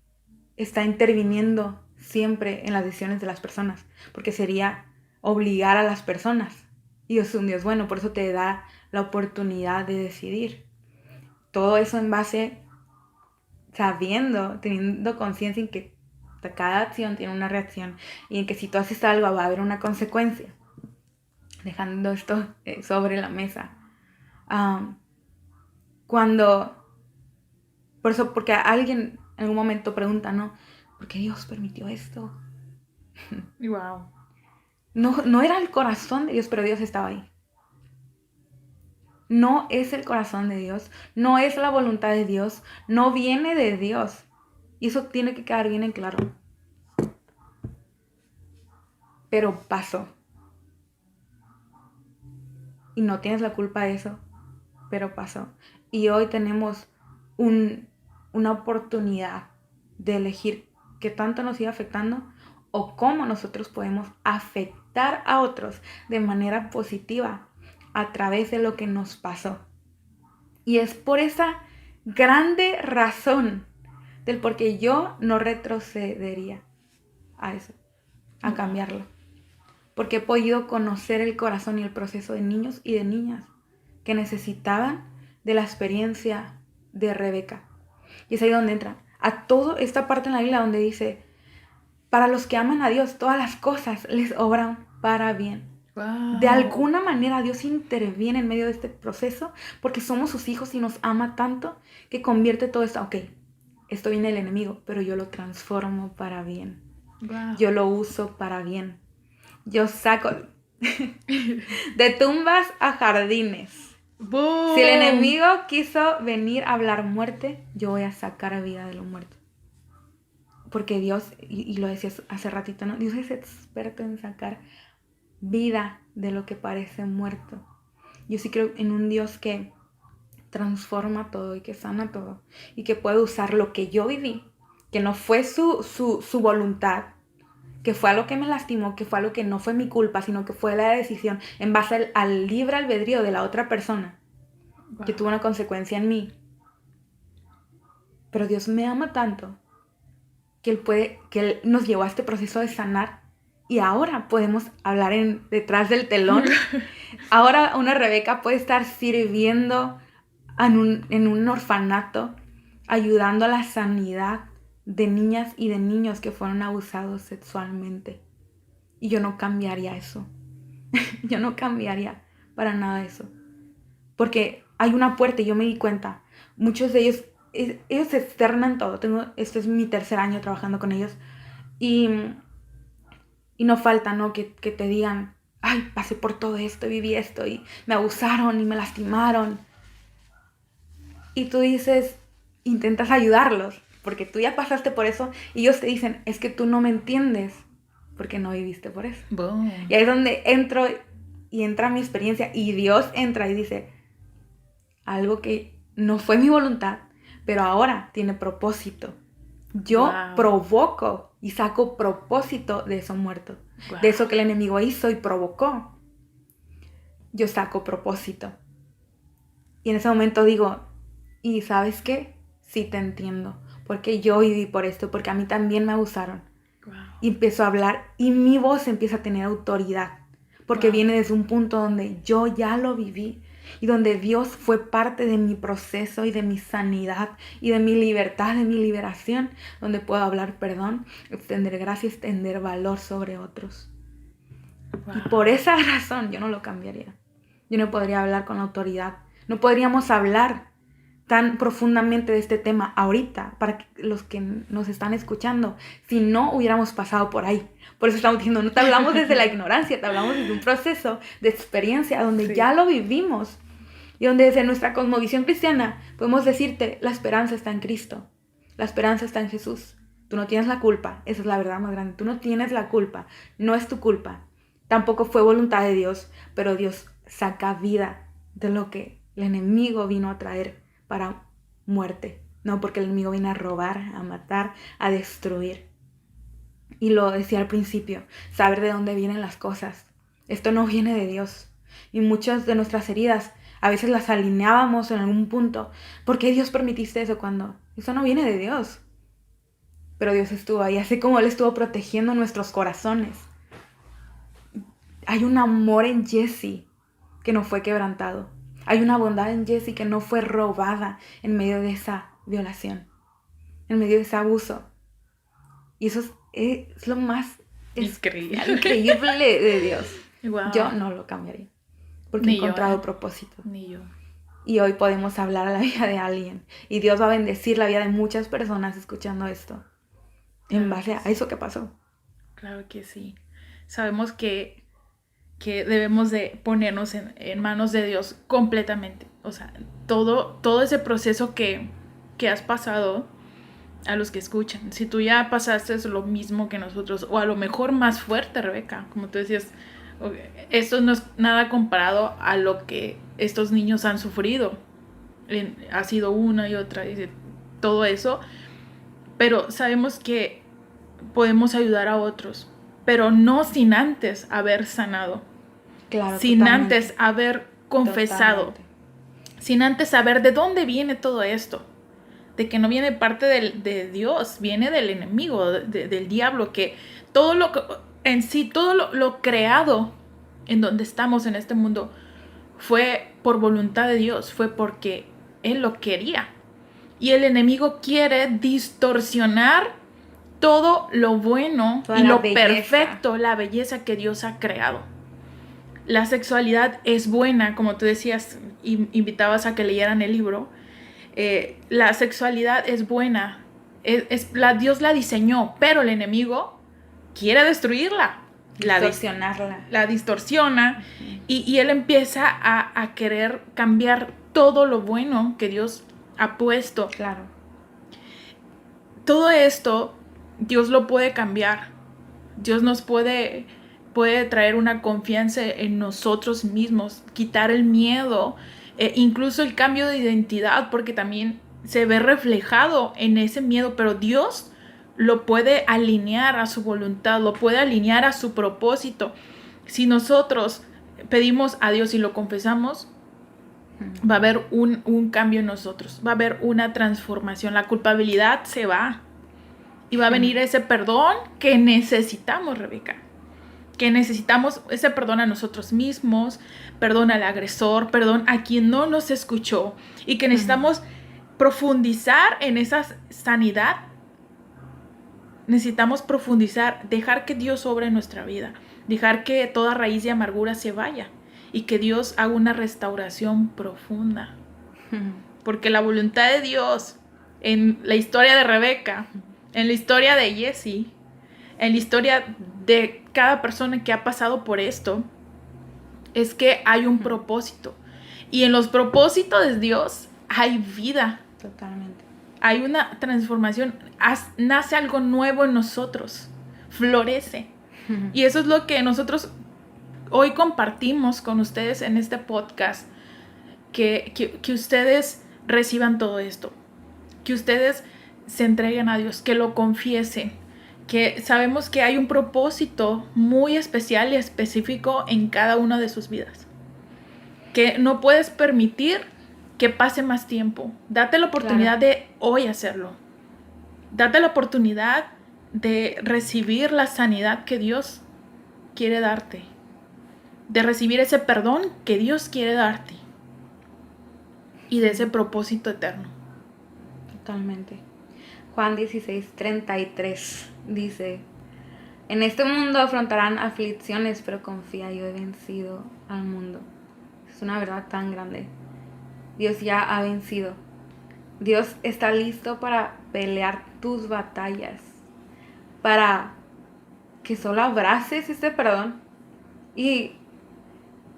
Speaker 2: está interviniendo siempre en las decisiones de las personas, porque sería obligar a las personas. Y Dios es un Dios bueno, por eso te da la oportunidad de decidir. Todo eso en base, sabiendo, teniendo conciencia en que cada acción tiene una reacción y en que si tú haces algo va a haber una consecuencia. Dejando esto sobre la mesa. Por eso, porque alguien en algún momento pregunta, ¿no? ¿Por qué Dios permitió esto?
Speaker 1: Wow.
Speaker 2: No era el corazón de Dios, pero Dios estaba ahí. No es el corazón de Dios, no es la voluntad de Dios, no viene de Dios. Y eso tiene que quedar bien en claro. Pero pasó. Y no tienes la culpa de eso, pero pasó. Y hoy tenemos una oportunidad de elegir qué tanto nos sigue afectando o cómo nosotros podemos afectar a otros de manera positiva a través de lo que nos pasó. Y es por esa grande razón del por qué yo no retrocedería a eso, a cambiarlo. Porque he podido conocer el corazón y el proceso de niños y de niñas que necesitaban de la experiencia de Rebeca. Y es ahí donde entra a toda esta parte en la Biblia donde dice, para los que aman a Dios, todas las cosas les obran para bien.
Speaker 1: Wow.
Speaker 2: De alguna manera Dios interviene en medio de este proceso porque somos sus hijos y nos ama tanto que convierte todo esto, ok, esto viene del enemigo, pero yo lo transformo para bien.
Speaker 1: Wow.
Speaker 2: Yo lo uso para bien. Yo saco de tumbas a jardines.
Speaker 1: Boom.
Speaker 2: Si el enemigo quiso venir a hablar muerte, yo voy a sacar vida de lo muerto. Porque Dios, y lo decías hace ratito, ¿no? Dios es experto en sacar vida de lo que parece muerto. Yo sí creo en un Dios que transforma todo y que sana todo. Y que puede usar lo que yo viví, que no fue su voluntad, que fue algo que me lastimó, que fue algo que no fue mi culpa, sino que fue la decisión en base al libre albedrío de la otra persona,
Speaker 1: Wow.
Speaker 2: que tuvo una consecuencia en mí. Pero Dios me ama tanto que Él nos llevó a este proceso de sanar y ahora podemos hablar detrás del telón. Ahora una Rebeca puede estar sirviendo en un orfanato, ayudando a la sanidad de niñas y de niños que fueron abusados sexualmente. Y yo no cambiaría eso. Yo no cambiaría para nada eso. Porque hay una puerta y yo me di cuenta. Muchos de ellos se externan todo. Este es mi 3er año trabajando con ellos. Y no falta, ¿no? Que te digan, ay, pasé por todo esto, viví esto y me abusaron y me lastimaron. Y tú dices, intentas ayudarlos, porque tú ya pasaste por eso y ellos te dicen, es que tú no me entiendes, porque no viviste por eso.
Speaker 1: Boom.
Speaker 2: Y ahí es donde entra mi experiencia y Dios entra y dice, algo que no fue mi voluntad, pero ahora tiene propósito. Yo
Speaker 1: Wow.
Speaker 2: provoco y saco propósito de eso muerto,
Speaker 1: Wow.
Speaker 2: de eso que el enemigo hizo y provocó. Yo saco propósito. Y en ese momento digo, ¿y sabes qué? Sí te entiendo, porque yo viví por esto, porque a mí también me abusaron.
Speaker 1: Wow.
Speaker 2: Y empiezo a hablar y mi voz empieza a tener autoridad, porque
Speaker 1: Wow.
Speaker 2: viene desde un punto donde yo ya lo viví y donde Dios fue parte de mi proceso y de mi sanidad y de mi libertad, de mi liberación, donde puedo hablar perdón, extender gracia, extender valor sobre otros.
Speaker 1: Wow.
Speaker 2: Y por esa razón yo no lo cambiaría. Yo no podría hablar con autoridad. No podríamos hablar tan profundamente de este tema ahorita para los que nos están escuchando si no hubiéramos pasado por ahí. Por eso estamos diciendo, no te hablamos desde la ignorancia, te hablamos desde un proceso de experiencia donde
Speaker 1: Sí.
Speaker 2: ya lo vivimos y donde desde nuestra cosmovisión cristiana podemos decirte, la esperanza está en Cristo, la esperanza está en Jesús. Tú no tienes la culpa, esa es la verdad más grande, tú no tienes la culpa, no es tu culpa. Tampoco fue voluntad de Dios, pero Dios saca vida de lo que el enemigo vino a traer para muerte. No, porque el enemigo viene a robar, a matar, a destruir. Y lo decía al principio, saber de dónde vienen las cosas. Esto no viene de Dios. Y muchas de nuestras heridas a veces las alineábamos en algún punto. ¿Por qué Dios permitiste eso cuando eso no viene de Dios? Pero Dios estuvo ahí, así como Él estuvo protegiendo nuestros corazones. Hay un amor en Jesse que no fue quebrantado. Hay una bondad en Jesse que no fue robada en medio de esa violación, en medio de ese abuso. Y eso es lo más increíble de Dios.
Speaker 1: Wow.
Speaker 2: Yo no lo cambiaría, porque
Speaker 1: Ni
Speaker 2: he encontrado
Speaker 1: yo,
Speaker 2: propósito.
Speaker 1: Ni yo.
Speaker 2: y hoy podemos hablar a la vida de alguien. Y Dios va a bendecir la vida de muchas personas escuchando esto. En base a eso que pasó.
Speaker 1: Claro que sí. Sabemos que debemos de ponernos en manos de Dios completamente. O sea, todo ese proceso que has pasado, a los que escuchan. Si tú ya pasaste lo mismo que nosotros, o a lo mejor más fuerte, Rebeca, como tú decías, esto no es nada comparado a lo que estos niños han sufrido. Ha sido una y otra, y todo eso. Pero sabemos que podemos ayudar a otros, pero no sin antes haber sanado.
Speaker 2: Claro,
Speaker 1: sin
Speaker 2: totalmente.
Speaker 1: antes haber confesado.
Speaker 2: Totalmente.
Speaker 1: Sin antes saber de dónde viene todo esto. De que no viene parte de Dios, viene del enemigo, del diablo, que todo lo en sí, todo lo creado en donde estamos en este mundo fue por voluntad de Dios, fue porque Él lo quería. Y el enemigo quiere distorsionar todo lo bueno
Speaker 2: Toda
Speaker 1: y
Speaker 2: la
Speaker 1: lo
Speaker 2: belleza.
Speaker 1: perfecto, la belleza que Dios ha creado. La sexualidad es buena, como tú decías, invitabas a que leyeran el libro. La sexualidad es buena, Dios la diseñó, pero el enemigo quiere destruirla.
Speaker 2: Distorsionarla.
Speaker 1: La distorsiona y él empieza a querer cambiar todo lo bueno que Dios ha puesto.
Speaker 2: Claro.
Speaker 1: Todo esto Dios lo puede cambiar. Dios nos puede traer una confianza en nosotros mismos, quitar el miedo, incluso el cambio de identidad, porque también se ve reflejado en ese miedo, pero Dios lo puede alinear a su voluntad, lo puede alinear a su propósito. Si nosotros pedimos a Dios y lo confesamos, va a haber un cambio en nosotros, va a haber una transformación, la culpabilidad se va y va a venir ese perdón que necesitamos, Rebeca. Que necesitamos ese perdón a nosotros mismos, perdón al agresor, perdón a quien no nos escuchó, y que necesitamos profundizar en esa sanidad. Necesitamos profundizar, dejar que Dios obre en nuestra vida, dejar que toda raíz de amargura se vaya y que Dios haga una restauración profunda. Porque la voluntad de Dios en la historia de Rebeca, en la historia de Jessie, en la historia de cada persona que ha pasado por esto, es que hay un propósito. Y en los propósitos de Dios hay vida.
Speaker 2: Totalmente.
Speaker 1: Hay una transformación. Nace algo nuevo en nosotros. Florece. Y eso es lo que nosotros hoy compartimos con ustedes en este podcast. Que ustedes reciban todo esto. Que ustedes se entreguen a Dios. Que lo confiesen. Que sabemos que hay un propósito muy especial y específico en cada una de sus vidas. Que no puedes permitir que pase más tiempo. Date la oportunidad de hoy hacerlo. Date la oportunidad de recibir la sanidad que Dios quiere darte. De recibir ese perdón que Dios quiere darte. Y de ese propósito eterno.
Speaker 2: Totalmente. Juan 16:33 dice: en este mundo afrontarán aflicciones, pero confía, yo he vencido al mundo. Es una verdad tan grande. Dios ya ha vencido. Dios está listo para pelear tus batallas, para que solo abraces este perdón. Y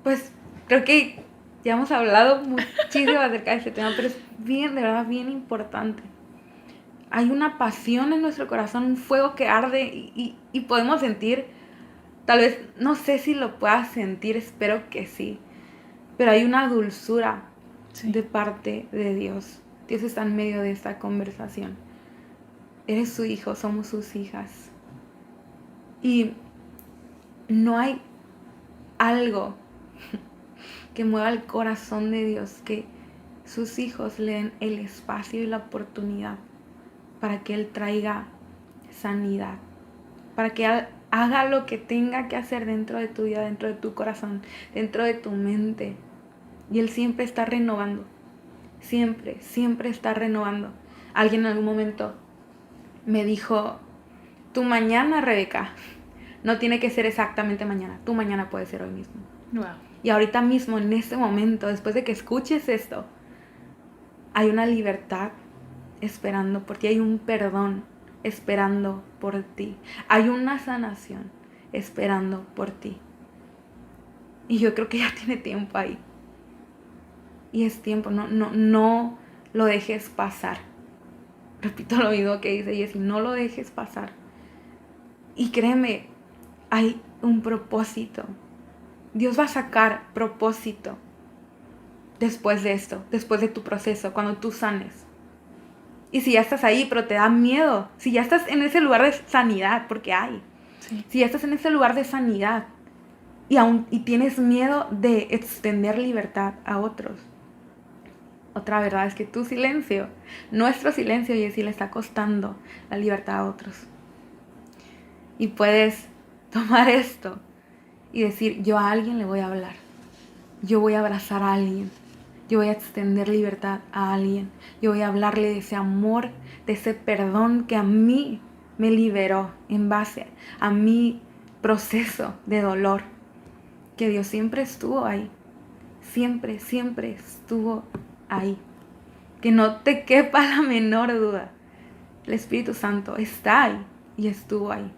Speaker 2: pues creo que ya hemos hablado muchísimo acerca de este tema, pero es bien, de verdad, bien importante. Hay una pasión en nuestro corazón, un fuego que arde y podemos sentir, tal vez, no sé si lo puedas sentir, espero que sí, pero hay una dulzura de parte de Dios. Dios está en medio de esta conversación. Eres su hijo, somos sus hijas. Y no hay algo que mueva el corazón de Dios que sus hijos le den el espacio y la oportunidad para que Él traiga sanidad, para que Él haga lo que tenga que hacer dentro de tu vida, dentro de tu corazón, dentro de tu mente. Y Él siempre está renovando, siempre está renovando. Alguien en algún momento me dijo: tu mañana, Rebeca, no tiene que ser exactamente mañana, tu mañana puede ser hoy mismo.
Speaker 1: Wow.
Speaker 2: Y ahorita mismo, en este momento, después de que escuches esto, Hay una libertad esperando por ti, hay un perdón esperando por ti, hay una sanación esperando por ti. Y yo creo que ya tiene tiempo ahí. Y es tiempo, no lo dejes pasar. Repito lo mismo que dice Jessie, no lo dejes pasar. Y créeme, hay un propósito. Dios va a sacar propósito después de esto, después de tu proceso, cuando tú sanes. Y si ya estás ahí, pero te da miedo, si ya estás en ese lugar de sanidad, porque hay,
Speaker 1: Sí.
Speaker 2: si ya estás en ese lugar de sanidad y tienes miedo de extender libertad a otros, otra verdad es que tu silencio, nuestro silencio, Jessie, le está costando la libertad a otros. Y puedes tomar esto y decir, yo a alguien le voy a hablar, yo voy a abrazar a alguien, yo voy a extender libertad a alguien, yo voy a hablarle de ese amor, de ese perdón que a mí me liberó en base a mi proceso de dolor, que Dios siempre estuvo ahí, siempre estuvo ahí, que no te quepa la menor duda, el Espíritu Santo está ahí y estuvo ahí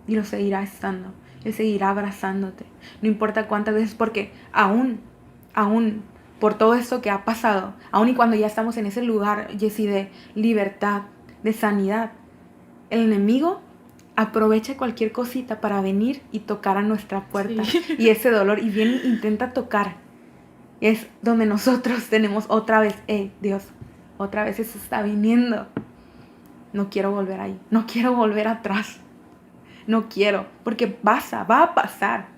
Speaker 2: y lo seguirá estando. Él seguirá abrazándote, no importa cuántas veces, porque aún por todo esto que ha pasado, aún y cuando ya estamos en ese lugar, Jessie, de libertad, de sanidad, el enemigo aprovecha cualquier cosita para venir y tocar a nuestra puerta. Sí. Y ese dolor, y viene e intenta tocar. Es donde nosotros tenemos otra vez, Dios, otra vez eso está viniendo. No quiero volver ahí, no quiero volver atrás. No quiero, porque va a pasar.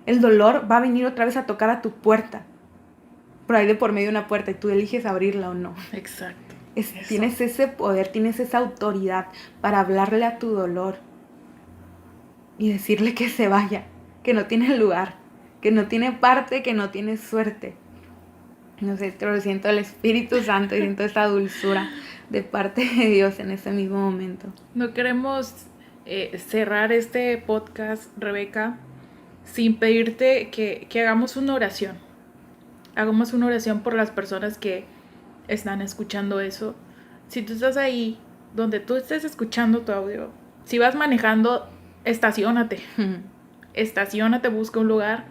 Speaker 2: El dolor va a venir otra vez a tocar a tu puerta. Por ahí de por medio de una puerta y tú eliges abrirla o no.
Speaker 1: Exacto.
Speaker 2: Tienes ese poder, tienes esa autoridad para hablarle a tu dolor y decirle que se vaya, que no tiene lugar, que no tiene parte, que no tiene suerte. No sé, pero siento el Espíritu Santo y siento esa dulzura de parte de Dios en ese mismo momento.
Speaker 1: No queremos cerrar este podcast, Rebeca, sin pedirte que hagamos una oración. Hagamos una oración por las personas que están escuchando eso. Si tú estás ahí, donde tú estés escuchando tu audio, si vas manejando, estaciónate. Estaciónate, busca un lugar,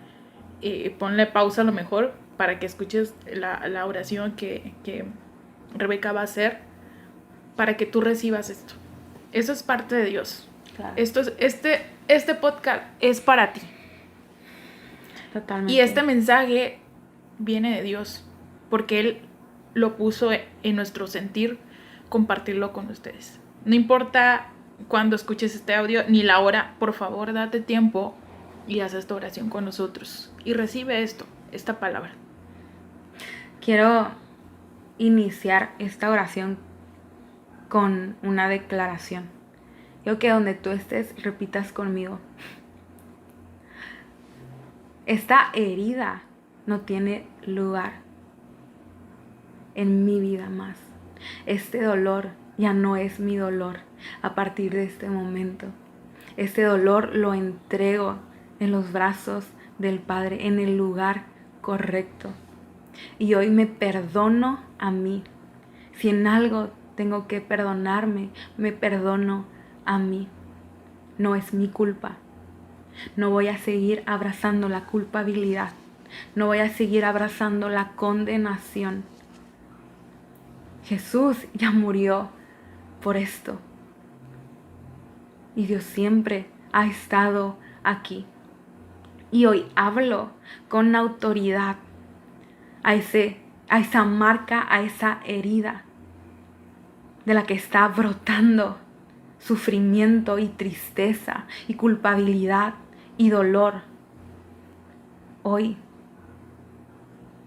Speaker 1: ponle pausa a lo mejor para que escuches la oración que Rebeca va a hacer, para que tú recibas esto. Eso es parte de Dios. Claro. Este podcast es para ti.
Speaker 2: Totalmente.
Speaker 1: Y este mensaje viene de Dios, porque Él lo puso en nuestro sentir compartirlo con ustedes. No importa cuando escuches este audio ni la hora, por favor date tiempo y haz esta oración con nosotros y recibe esta palabra.
Speaker 2: Quiero iniciar esta oración con una declaración. Yo que donde tú estés repitas conmigo. Esta herida no tiene lugar en mi vida más. Este dolor ya no es mi dolor a partir de este momento. Este dolor lo entrego en los brazos del Padre, en el lugar correcto. Y hoy me perdono a mí. Si en algo tengo que perdonarme, me perdono a mí. No es mi culpa. No voy a seguir abrazando la culpabilidad. No voy a seguir abrazando la condenación. Jesús ya murió por esto. Y Dios siempre ha estado aquí. Y hoy hablo con autoridad a esa marca, a esa herida de la que está brotando sufrimiento y tristeza y culpabilidad y dolor. Hoy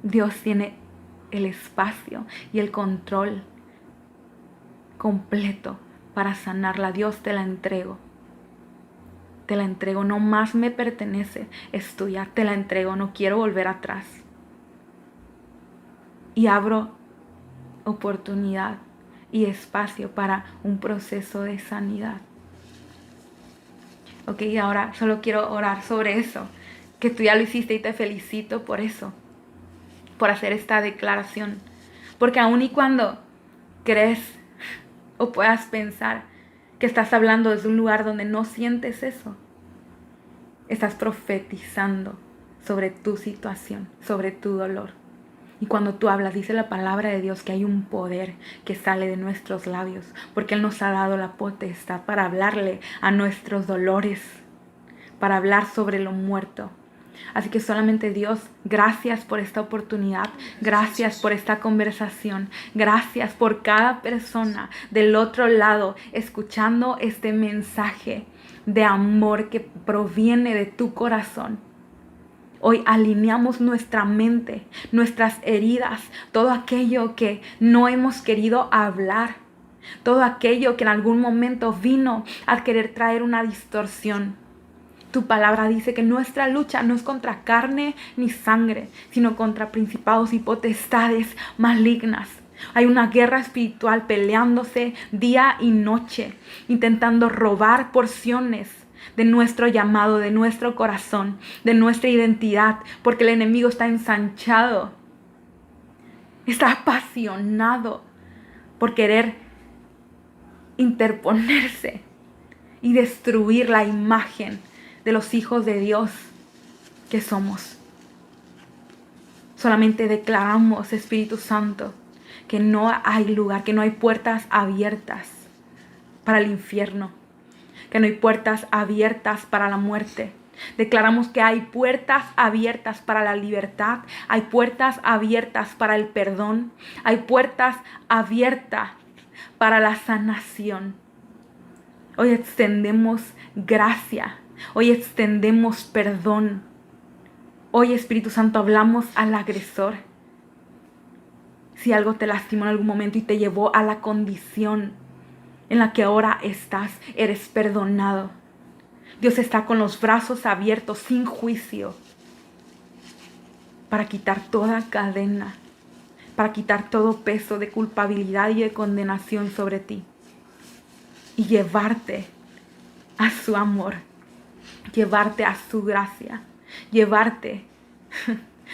Speaker 2: Dios tiene el espacio y el control completo para sanarla. Dios, te la entrego. Te la entrego, no más me pertenece, es tuya, te la entrego, no quiero volver atrás. Y abro oportunidad y espacio para un proceso de sanidad. Ok, ahora solo quiero orar sobre eso, que tú ya lo hiciste y te felicito por eso, por hacer esta declaración, Porque aun y cuando crees o puedas pensar que estás hablando desde un lugar donde no sientes eso, estás profetizando sobre tu situación, sobre tu dolor. Y cuando tú hablas, dice la palabra de Dios que hay un poder que sale de nuestros labios, porque Él nos ha dado la potestad para hablarle a nuestros dolores, para hablar sobre lo muerto. Así que solamente Dios, gracias por esta oportunidad, gracias por esta conversación, gracias por cada persona del otro lado escuchando este mensaje de amor que proviene de tu corazón. Hoy alineamos nuestra mente, nuestras heridas, todo aquello que no hemos querido hablar, todo aquello que en algún momento vino a querer traer una distorsión. Tu palabra dice que nuestra lucha no es contra carne ni sangre, sino contra principados y potestades malignas. Hay una guerra espiritual peleándose día y noche, intentando robar porciones de nuestro llamado, de nuestro corazón, de nuestra identidad, porque el enemigo está ensanchado, está apasionado por querer interponerse y destruir la imagen de los hijos de Dios que somos. Solamente declaramos, Espíritu Santo, que no hay lugar, que no hay puertas abiertas para el infierno, que no hay puertas abiertas para la muerte. Declaramos que hay puertas abiertas para la libertad, hay puertas abiertas para el perdón, hay puertas abiertas para la sanación. Hoy extendemos gracia, hoy extendemos perdón. Hoy, Espíritu Santo, hablamos al agresor. Si algo te lastimó en algún momento y te llevó a la condición en la que ahora estás, eres perdonado. Dios está con los brazos abiertos, sin juicio, para quitar toda cadena, para quitar todo peso de culpabilidad y de condenación sobre ti y llevarte a su amor, llevarte a su gracia, llevarte.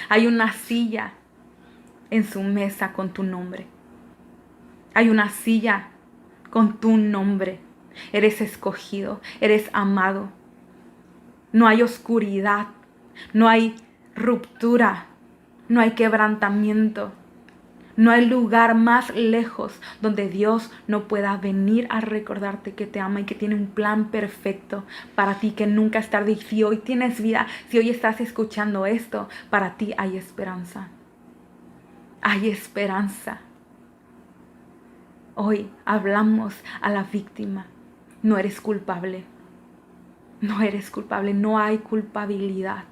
Speaker 2: Hay una silla en su mesa con tu nombre. Hay una silla con tu nombre. Eres escogido, eres amado. No hay oscuridad, no hay ruptura, no hay quebrantamiento. No hay lugar más lejos donde Dios no pueda venir a recordarte que te ama y que tiene un plan perfecto para ti, que nunca es tarde. Y si hoy tienes vida, si hoy estás escuchando esto, para ti hay esperanza. Hay esperanza. Hoy hablamos a la víctima. No eres culpable. No eres culpable. No hay culpabilidad.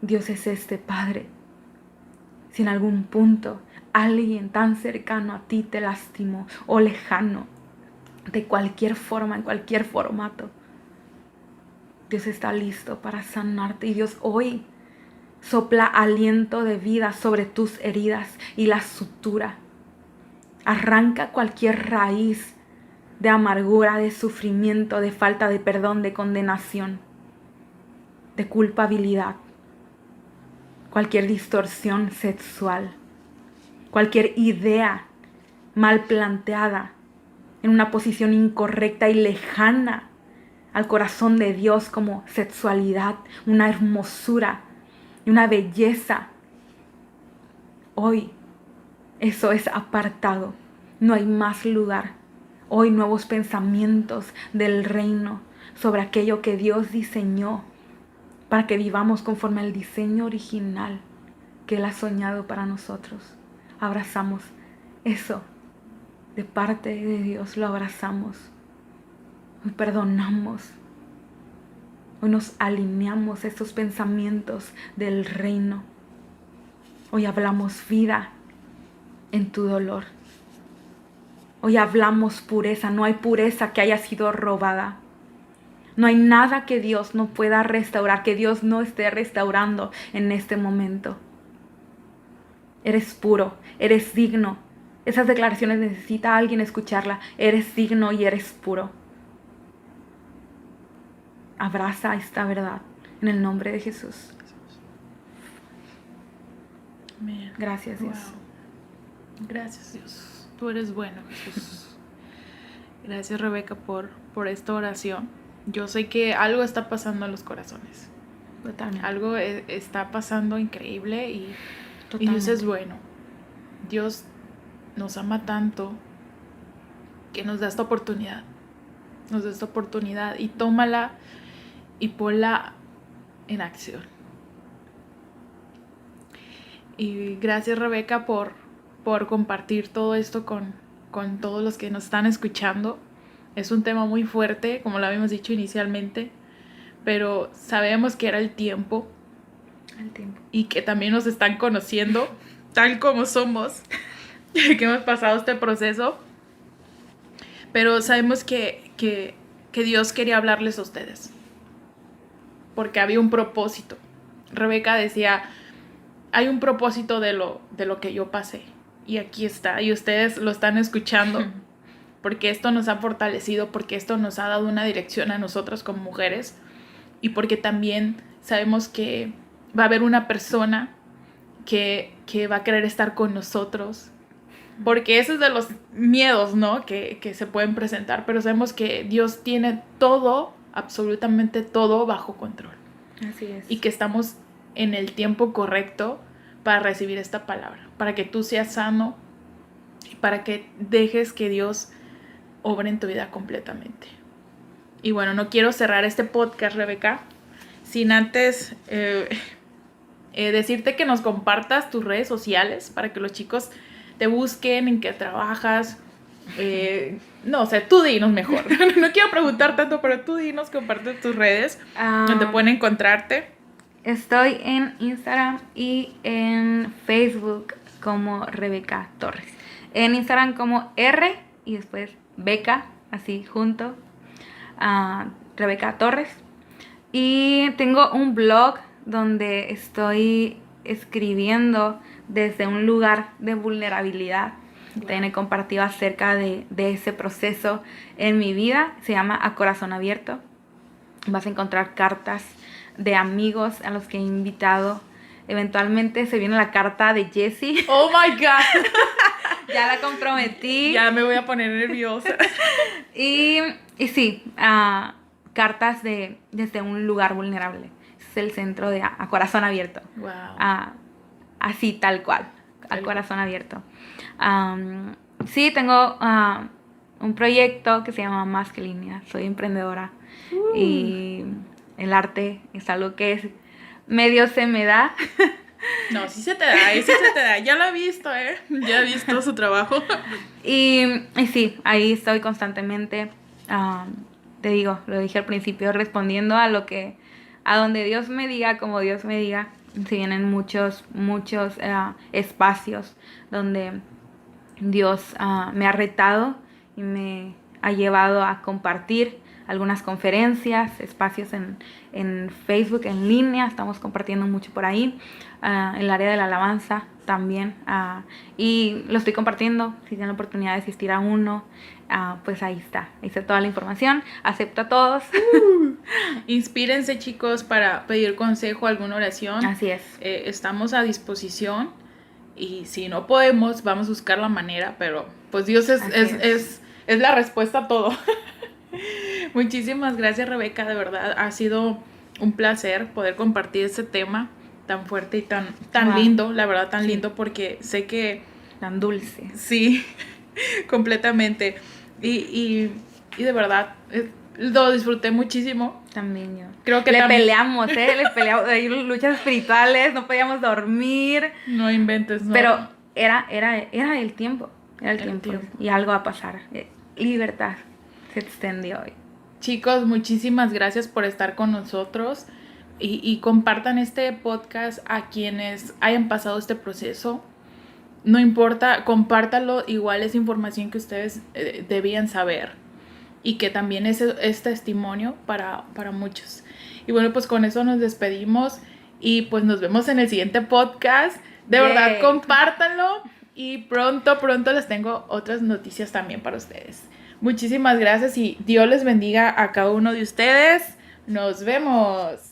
Speaker 2: Dios es este Padre. Si en algún punto alguien tan cercano a ti te lastimó o lejano, de cualquier forma, en cualquier formato, Dios está listo para sanarte. Y Dios hoy sopla aliento de vida sobre tus heridas y la sutura. Arranca cualquier raíz de amargura, de sufrimiento, de falta de perdón, de condenación, de culpabilidad. Cualquier distorsión sexual, cualquier idea mal planteada en una posición incorrecta y lejana al corazón de Dios, como sexualidad, una hermosura y una belleza. Hoy eso es apartado, no hay más lugar. Hoy nuevos pensamientos del reino sobre aquello que Dios diseñó para que vivamos conforme al diseño original que Él ha soñado para nosotros. Abrazamos eso de parte de Dios, lo abrazamos. Hoy perdonamos. Hoy nos alineamos a estos pensamientos del reino. Hoy hablamos vida en tu dolor. Hoy hablamos pureza. No hay pureza que haya sido robada. No hay nada que Dios no pueda restaurar, que Dios no esté restaurando en este momento. Eres puro, eres digno. Esas declaraciones necesita alguien escucharla. Eres digno y eres puro. Abraza esta verdad en el nombre de Jesús.
Speaker 1: Amén.
Speaker 2: Gracias, Dios.
Speaker 1: Wow. Gracias, Dios. Tú eres bueno, Jesús. Gracias, Rebeca, por esta oración. Yo sé que algo está pasando en los corazones.
Speaker 2: Totalmente.
Speaker 1: Algo está pasando increíble y
Speaker 2: Totalmente.
Speaker 1: Dios es bueno. Dios nos ama tanto que nos da esta oportunidad. Nos da esta oportunidad y tómala y ponla en acción. Y gracias, Rebeca, por compartir todo esto con todos los que nos están escuchando. Es un tema muy fuerte, como lo habíamos dicho inicialmente, pero sabemos que era el tiempo.
Speaker 2: El tiempo.
Speaker 1: Y que también nos están conociendo tal como somos, que hemos pasado este proceso. Pero sabemos que Dios quería hablarles a ustedes, porque había un propósito. Rebeca decía, hay un propósito de lo que yo pasé, y aquí está, y ustedes lo están escuchando, porque esto nos ha fortalecido, porque esto nos ha dado una dirección a nosotras como mujeres, y porque también sabemos que va a haber una persona que va a querer estar con nosotros, porque ese es de los miedos, ¿no? que se pueden presentar, pero sabemos que Dios tiene todo, absolutamente todo bajo control.
Speaker 2: Así es.
Speaker 1: Y que estamos en el tiempo correcto para recibir esta palabra, para que tú seas sano y para que dejes que Dios obre en tu vida completamente. Y bueno, no quiero cerrar este podcast, Rebeca, sin antes decirte que nos compartas tus redes sociales para que los chicos te busquen, en qué trabajas. No, o sea, tú dinos mejor. No quiero preguntar tanto, pero tú dinos, comparte tus redes, donde pueden encontrarte.
Speaker 2: Estoy en Instagram y en Facebook como Rebeca Torres. En Instagram como R y después Beca, así junto, Rebeca Torres. Y tengo un blog donde estoy escribiendo desde un lugar de vulnerabilidad. Wow. También he compartido acerca de ese proceso en mi vida. Se llama A Corazón Abierto. Vas a encontrar cartas de amigos a los que he invitado. Eventualmente se viene la carta de Jessie.
Speaker 1: ¡Oh, my God!
Speaker 2: Ya la comprometí.
Speaker 1: Ya me voy a poner nerviosa.
Speaker 2: y sí, cartas desde un lugar vulnerable. Es el centro de A Corazón Abierto.
Speaker 1: Wow.
Speaker 2: Así, tal cual. A Corazón Abierto. Sí, tengo un proyecto que se llama Más que Línea. Soy emprendedora. Y el arte es algo que medio se me da.
Speaker 1: No, sí se te da, sí se te da. Ya lo he visto, ya he visto su trabajo.
Speaker 2: Y sí, ahí estoy constantemente, te digo, lo dije al principio, respondiendo a donde Dios me diga, como Dios me diga. Se vienen muchos espacios donde Dios me ha retado y me ha llevado a compartir algunas conferencias, espacios en Facebook, en línea, estamos compartiendo mucho por ahí, el área de la alabanza también, y lo estoy compartiendo. Si tienen la oportunidad de asistir a uno, pues ahí está toda la información. Acepto a todos.
Speaker 1: Inspírense, chicos, para pedir consejo, alguna oración.
Speaker 2: Así es.
Speaker 1: Estamos a disposición, y si no podemos, vamos a buscar la manera, pero pues Dios es la respuesta a todo. Muchísimas gracias, Rebeca, de verdad ha sido un placer poder compartir este tema tan fuerte y tan wow. Lindo, la verdad tan lindo, porque sé que
Speaker 2: tan dulce.
Speaker 1: Sí, completamente. Y de verdad lo disfruté muchísimo.
Speaker 2: También yo.
Speaker 1: Creo que
Speaker 2: peleamos, hay luchas espirituales, no podíamos dormir.
Speaker 1: No inventes, no.
Speaker 2: Pero era el tiempo, y algo va a pasar. Libertad se extendió hoy.
Speaker 1: Chicos, muchísimas gracias por estar con nosotros y compartan este podcast a quienes hayan pasado este proceso. No importa, compártalo, igual es información que ustedes debían saber y que también es testimonio para muchos. Y bueno, pues con eso nos despedimos y pues nos vemos en el siguiente podcast. De verdad, compártanlo y pronto les tengo otras noticias también para ustedes. Muchísimas gracias y Dios les bendiga a cada uno de ustedes. Nos vemos.